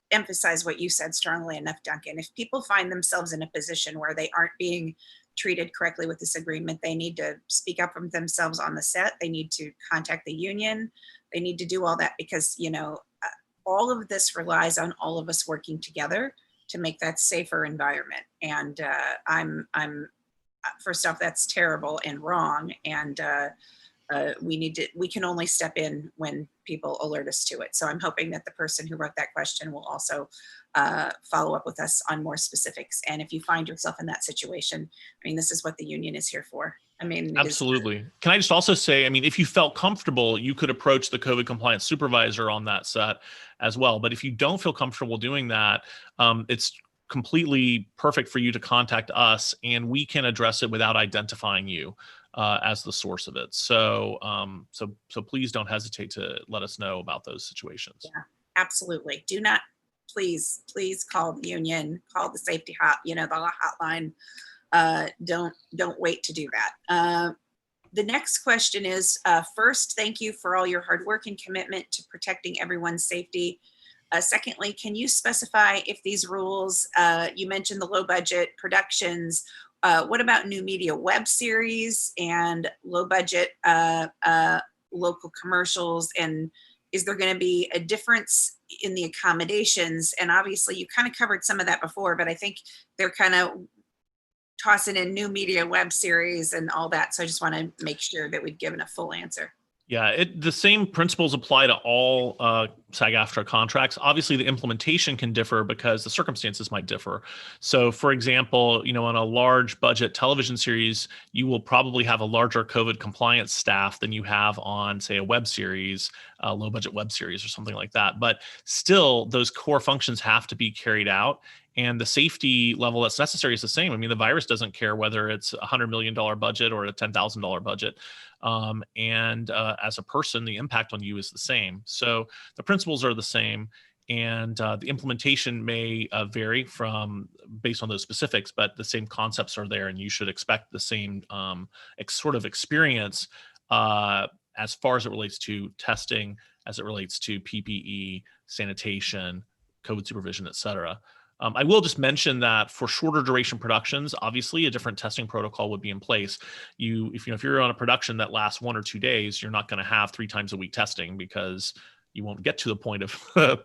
emphasize what you said strongly enough, Duncan. If people find themselves in a position where they aren't being treated correctly with this agreement, they need to speak up for themselves on the set. They need to contact the union. They need to do all that because, you know, all of this relies on all of us working together to make that safer environment. And I'm first off, that's terrible and wrong. And we can only step in when people alert us to it. So I'm hoping that the person who wrote that question will also follow up with us on more specifics. And if you find yourself in that situation, I mean, this is what the union is here for. I mean, absolutely. Can I just also say, I mean, if you felt comfortable, you could approach the COVID compliance supervisor on that set as well. But if you don't feel comfortable doing that, it's completely perfect for you to contact us and we can address it without identifying you as the source of it. So, so please don't hesitate to let us know about those situations. Yeah, absolutely. Do not, please call the union, call the safety the hotline. Don't wait to do that. The next question is, first, thank you for all your hard work and commitment to protecting everyone's safety. Secondly, can you specify if these rules, you mentioned the low budget productions, what about new media web series and low budget local commercials? And is there going to be a difference in the accommodations? And obviously you kind of covered some of that before, but I think they're kind of tossing in new media web series and all that. So I just want to make sure that we've given a full answer. Yeah, the same principles apply to all SAG-AFTRA contracts. Obviously, the implementation can differ because the circumstances might differ. So, for example, you know, on a large budget television series, you will probably have a larger COVID compliance staff than you have on, say, a web series, a low budget web series or something like that. But still, those core functions have to be carried out. And the safety level that's necessary is the same. I mean, the virus doesn't care whether it's a $100 million budget or a $10,000 budget. As a person, the impact on you is the same. So the principles are the same. And the implementation may vary based on those specifics, but the same concepts are there. And you should expect the same sort of experience as far as it relates to testing, as it relates to PPE, sanitation, COVID supervision, et cetera. I will just mention that for shorter duration productions, obviously a different testing protocol would be in place. If you're on a production that lasts 1 or 2 days, you're not going to have 3 times a week testing because you won't get to the point of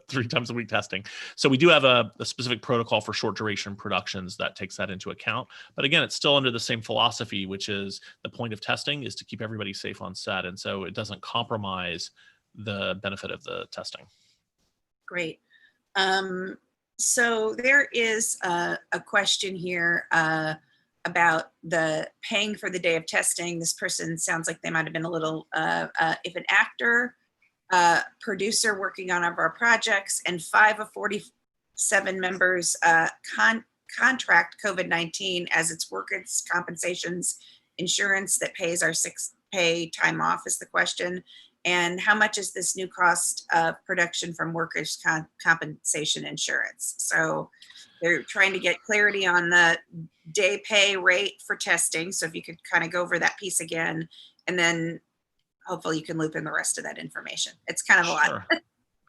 3 times a week testing. So we do have a specific protocol for short duration productions that takes that into account. But again, it's still under the same philosophy, which is the point of testing is to keep everybody safe on set. And so it doesn't compromise the benefit of the testing. Great. So there is a question here about the paying for the day of testing. This person sounds like they might have been a little, if an actor, producer working on one of our projects and 5 of 47 members contract COVID-19 as its workers' compensations insurance that pays our sick pay time off is the question. And how much is this new cost of production from workers' compensation insurance? So they're trying to get clarity on the day pay rate for testing. So if you could kind of go over that piece again, and then hopefully you can loop in the rest of that information. It's kind of a lot. Sure.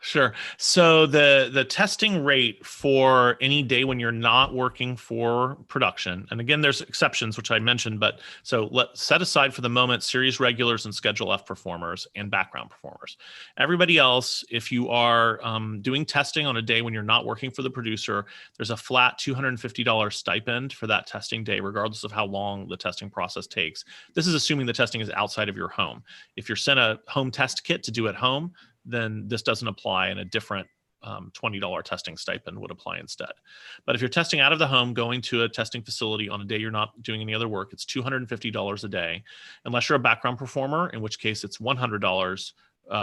Sure. So the testing rate for any day when you're not working for production, and again, there's exceptions, which I mentioned, but so let's set aside for the moment series regulars and Schedule F performers and background performers. Everybody else, if you are doing testing on a day when you're not working for the producer, there's a flat $250 stipend for that testing day, regardless of how long the testing process takes. This is assuming the testing is outside of your home. If you're sent a home test kit to do at home, then this doesn't apply, and a different $20 testing stipend would apply instead. But if you're testing out of the home, going to a testing facility on a day you're not doing any other work, it's $250 a day, unless you're a background performer, in which case it's $100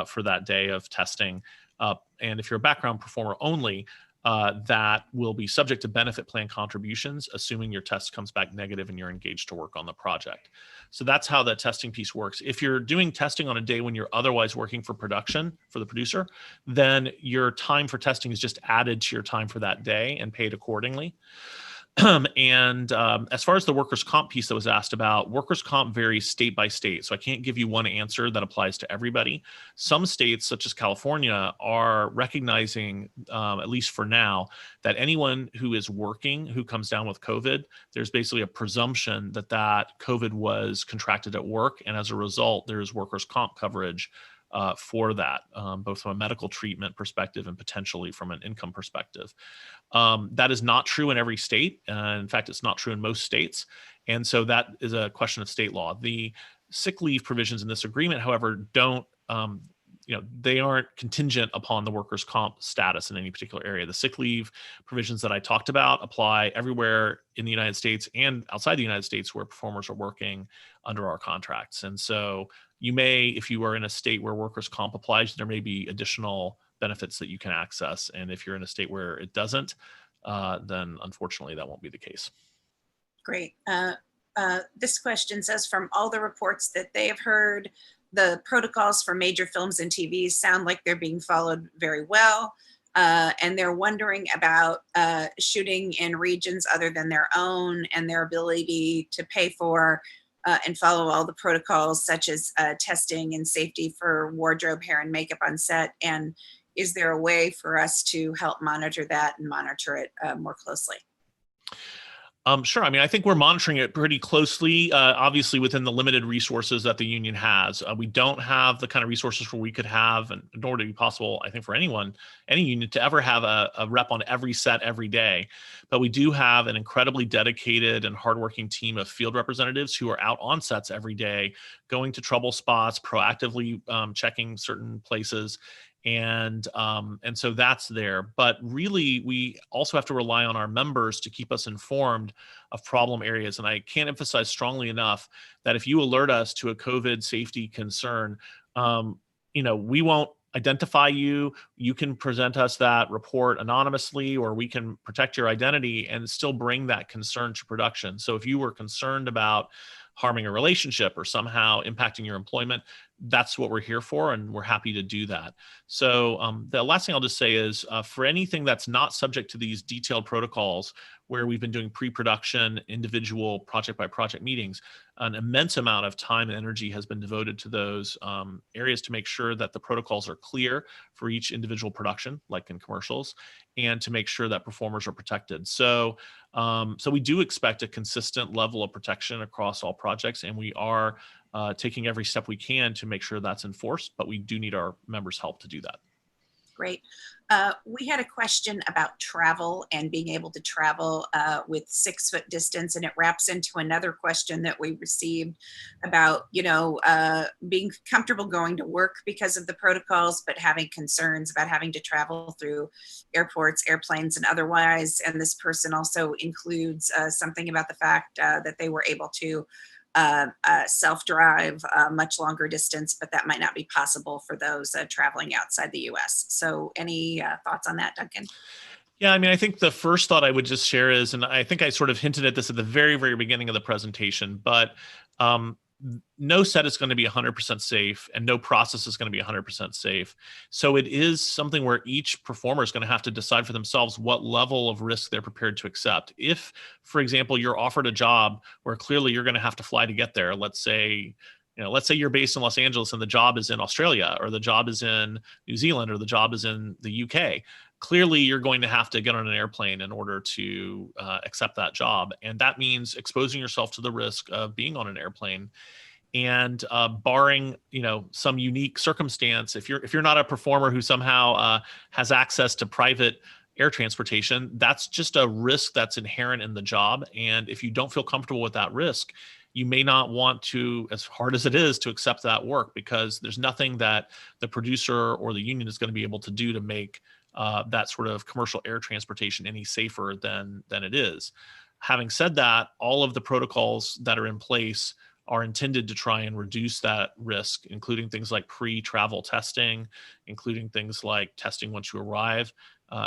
for that day of testing. And if you're a background performer only, that will be subject to benefit plan contributions, assuming your test comes back negative and you're engaged to work on the project. So that's how the testing piece works. If you're doing testing on a day when you're otherwise working for production, for the producer, then your time for testing is just added to your time for that day and paid accordingly. And as far as the workers' comp piece that was asked about, workers' comp varies state by state. So I can't give you one answer that applies to everybody. Some states, such as California, are recognizing, at least for now, that anyone who is working who comes down with COVID, there's basically a presumption that that COVID was contracted at work. And as a result, there's workers' comp coverage for that, both from a medical treatment perspective and potentially from an income perspective. That is not true in every state. In fact, it's not true in most states. And so that is a question of state law. The sick leave provisions in this agreement, however, don't, they aren't contingent upon the workers' comp status in any particular area. The sick leave provisions that I talked about apply everywhere in the United States and outside the United States where performers are working under our contracts. And so you may, if you are in a state where workers' comp applies, there may be additional benefits that you can access. And if you're in a state where it doesn't, then unfortunately that won't be the case. Great. This question says, from all the reports that they have heard, the protocols for major films and TVs sound like they're being followed very well. And they're wondering about shooting in regions other than their own and their ability to pay for and follow all the protocols, such as testing and safety for wardrobe, hair, and makeup on set. And is there a way for us to help monitor that and monitor it more closely? Sure. I mean, I think we're monitoring it pretty closely, obviously within the limited resources that the union has. We don't have the kind of resources where we could have, and nor would it be possible, I think, for anyone, any union to ever have a rep on every set every day. But we do have an incredibly dedicated and hardworking team of field representatives who are out on sets every day, going to trouble spots, proactively checking certain places. And so that's there. But really, we also have to rely on our members to keep us informed of problem areas. And I can't emphasize strongly enough that if you alert us to a COVID safety concern, we won't identify you. You can present us that report anonymously, or we can protect your identity and still bring that concern to production. So if you were concerned about harming a relationship or somehow impacting your employment, that's what we're here for, and we're happy to do that. So the last thing I'll just say is for anything that's not subject to these detailed protocols, where we've been doing pre-production, individual project by project meetings, an immense amount of time and energy has been devoted to those areas to make sure that the protocols are clear for each individual production, like in commercials, and to make sure that performers are protected. So we do expect a consistent level of protection across all projects, and we are taking every step we can to make sure that's enforced, but we do need our members' help to do that. Great. We had a question about travel and being able to travel with 6 foot distance, and it wraps into another question that we received about, being comfortable going to work because of the protocols, but having concerns about having to travel through airports, airplanes, and otherwise. And this person also includes something about the fact that they were able to self-drive much longer distance, but that might not be possible for those traveling outside the US. So any thoughts on that, Duncan? Yeah, I mean, I think the first thought I would just share is, and I think I sort of hinted at this at the very, very beginning of the presentation, but um, no set is going to be 100% safe and no process is going to be 100% safe. So it is something where each performer is going to have to decide for themselves what level of risk they're prepared to accept. If, for example, you're offered a job where clearly you're going to have to fly to get there, let's say, let's say you're based in Los Angeles and the job is in Australia, or the job is in New Zealand, or the job is in the UK. Clearly, you're going to have to get on an airplane in order to accept that job. And that means exposing yourself to the risk of being on an airplane. And barring, some unique circumstance, if you're not a performer who somehow has access to private air transportation, that's just a risk that's inherent in the job. And if you don't feel comfortable with that risk, you may not want to, as hard as it is, to accept that work, because there's nothing that the producer or the union is going to be able to do to make that sort of commercial air transportation any safer than it is. Having said that, all of the protocols that are in place are intended to try and reduce that risk, including things like pre-travel testing, including things like testing once you arrive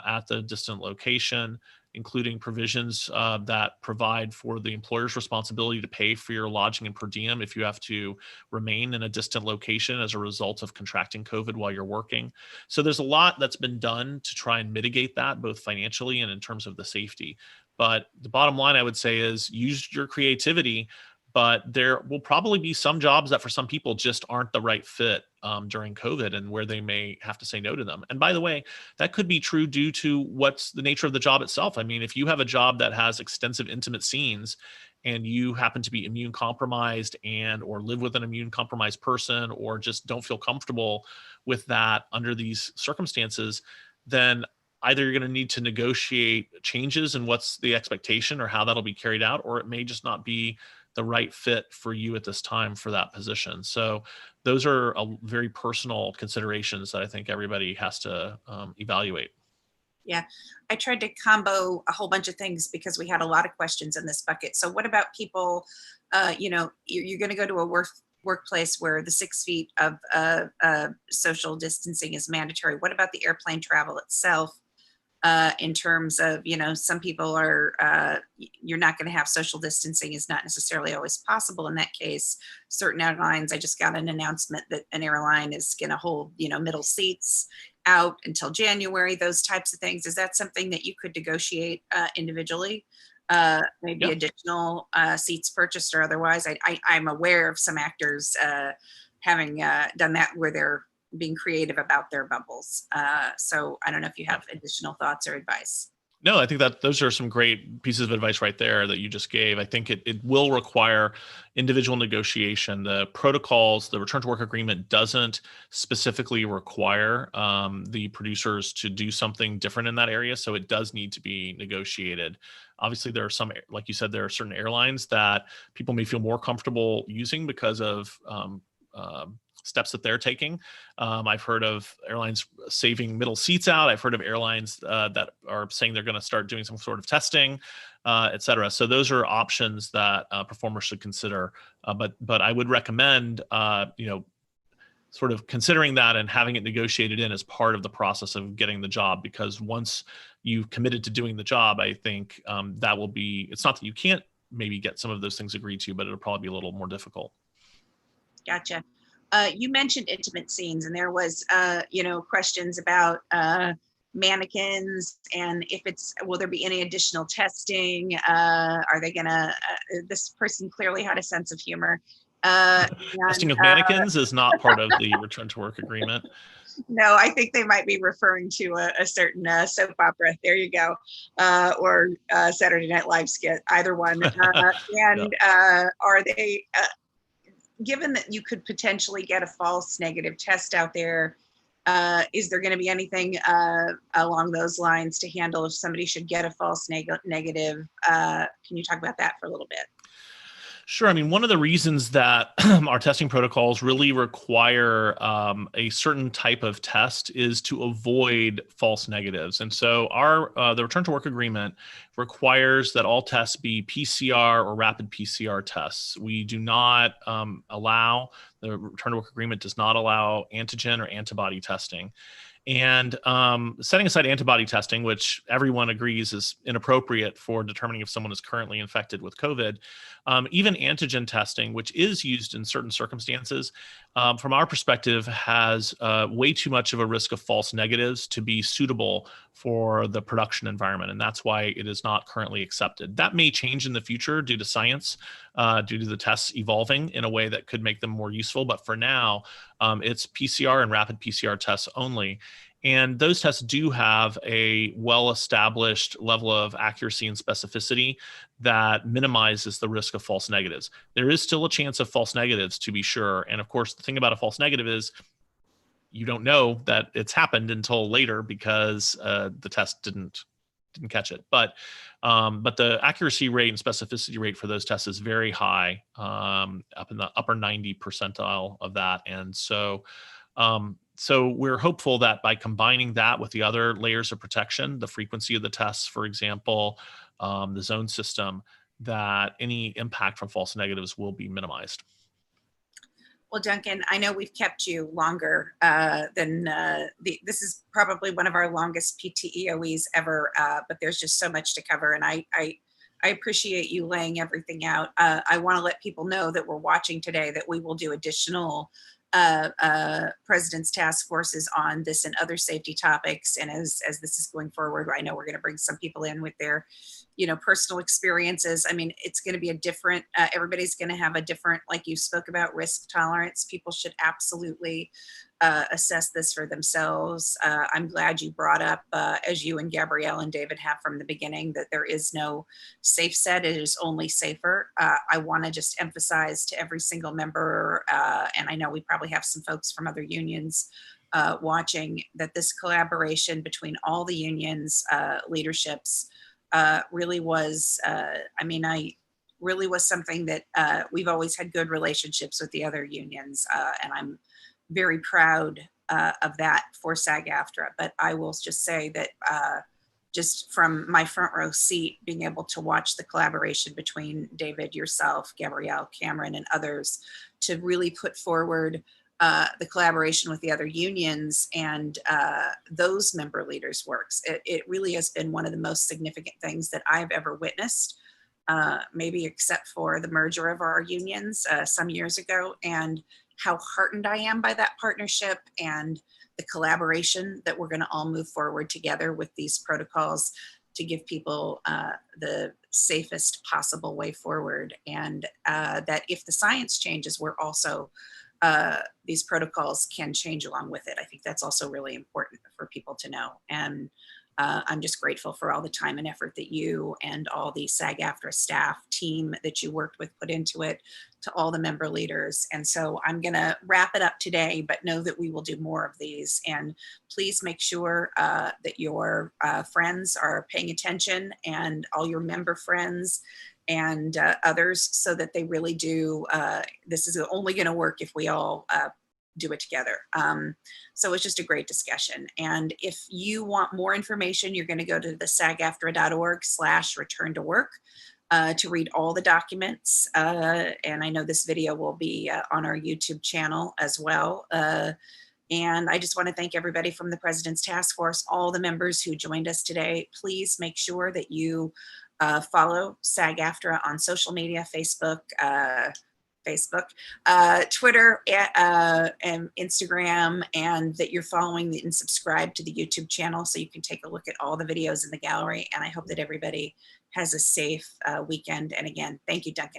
at the distant location, including provisions that provide for the employer's responsibility to pay for your lodging and per diem if you have to remain in a distant location as a result of contracting COVID while you're working. So there's a lot that's been done to try and mitigate that, both financially and in terms of the safety. But the bottom line, I would say, is use your creativity. But there will probably be some jobs that for some people just aren't the right fit during COVID, and where they may have to say no to them. And by the way, that could be true due to what's the nature of the job itself. I mean, if you have a job that has extensive intimate scenes and you happen to be immune compromised or live with an immune compromised person, or just don't feel comfortable with that under these circumstances, then either you're going to need to negotiate changes in what's the expectation or how that'll be carried out, or it may just not be the right fit for you at this time for that position. So those are very personal considerations that I think everybody has to evaluate. Yeah, I tried to combo a whole bunch of things because we had a lot of questions in this bucket. So what about people, you're going to go to a workplace where the 6 feet of social distancing is mandatory. What about the airplane travel itself? In terms of, some people are, you're not going to have social distancing is not necessarily always possible in that case. Certain airlines, I just got an announcement that an airline is going to hold, middle seats out until January, those types of things. Is that something that you could negotiate individually? Maybe Yeah. Additional seats purchased or otherwise? I'm aware of some actors having done that where they're being creative about their bubbles. So I don't know if you have additional thoughts or advice. No, I think that those are some great pieces of advice right there that you just gave. I think it will require individual negotiation. The protocols, the return to work agreement doesn't specifically require the producers to do something different in that area. So it does need to be negotiated. Obviously, there are some, like you said, there are certain airlines that people may feel more comfortable using because of steps that they're taking. I've heard of airlines saving middle seats out. I've heard of airlines that are saying they're going to start doing some sort of testing, et cetera. So those are options that performers should consider. But I would recommend, sort of considering that and having it negotiated in as part of the process of getting the job, because once you've committed to doing the job, I think that will be, it's not that you can't maybe get some of those things agreed to, but it'll probably be a little more difficult. Gotcha. You mentioned intimate scenes, and there was, questions about mannequins, and if will there be any additional testing? Are they gonna, this person clearly had a sense of humor. Testing of mannequins is not part of the return to work agreement. No, I think they might be referring to a certain soap opera. There you go. Or Saturday Night Live skit, either one. Are they, given that you could potentially get a false negative test out there, is there going to be anything along those lines to handle if somebody should get a false negative? Can you talk about that for a little bit? Sure. I mean, one of the reasons that our testing protocols really require a certain type of test is to avoid false negatives. And so the return to work agreement requires that all tests be PCR or rapid PCR tests. We do not the return to work agreement does not allow antigen or antibody testing. And setting aside antibody testing, which everyone agrees is inappropriate for determining if someone is currently infected with COVID, even antigen testing, which is used in certain circumstances, from our perspective, has way too much of a risk of false negatives to be suitable for the production environment. And that's why it is not currently accepted. That may change in the future due to science, due to the tests evolving in a way that could make them more useful. But for now, it's PCR and rapid PCR tests only. And those tests do have a well-established level of accuracy and specificity that minimizes the risk of false negatives. There is still a chance of false negatives, to be sure. And of course, the thing about a false negative is you don't know that it's happened until later because the test didn't catch it. But the accuracy rate and specificity rate for those tests is very high, up in the upper 90 percentile of that. And so we're hopeful that by combining that with the other layers of protection, the frequency of the tests, for example, the zone system, that any impact from false negatives will be minimized. Well, Duncan, I know we've kept you longer than this is probably one of our longest PTEOEs ever, but there's just so much to cover, and I appreciate you laying everything out. I want to let people know that we're watching today that we will do additional President's task forces on this and other safety topics. And as this is going forward, I know we're going to bring some people in with their, personal experiences. I mean, it's going to be a different, everybody's going to have a different, like you spoke about, risk tolerance. People should absolutely assess this for themselves. I'm glad you brought up, as you and Gabrielle and David have from the beginning, that there is no safe set, it is only safer. I want to just emphasize to every single member, and I know we probably have some folks from other unions watching, that this collaboration between all the unions, leaderships, really was, really was something that we've always had good relationships with the other unions, and I'm very proud of that for SAG-AFTRA. But I will just say that just from my front row seat, being able to watch the collaboration between David, yourself, Gabrielle, Cameron, and others to really put forward the collaboration with the other unions and those member leaders' works. It really has been one of the most significant things that I've ever witnessed, maybe except for the merger of our unions some years ago, and how heartened I am by that partnership and the collaboration that we're going to all move forward together with these protocols to give people the safest possible way forward. And that if the science changes, we're also, these protocols can change along with it. I think that's also really important for people to know. And I'm just grateful for all the time and effort that you and all the SAG-AFTRA staff team that you worked with put into it, to all the member leaders. And so I'm going to wrap it up today, but know that we will do more of these. And please make sure that your friends are paying attention, and all your member friends and others, so that they really do. This is only going to work if we all do it together. So it's just a great discussion. And if you want more information, you're going to go to the sagaftra.org/return to work to read all the documents. And I know this video will be on our YouTube channel as well. And I just want to thank everybody from the President's Task Force, all the members who joined us today. Please make sure that you follow SAG-AFTRA on social media, Facebook, Twitter, and Instagram, and that you're following and subscribe to the YouTube channel so you can take a look at all the videos in the gallery. And I hope that everybody has a safe weekend. And again, thank you, Duncan.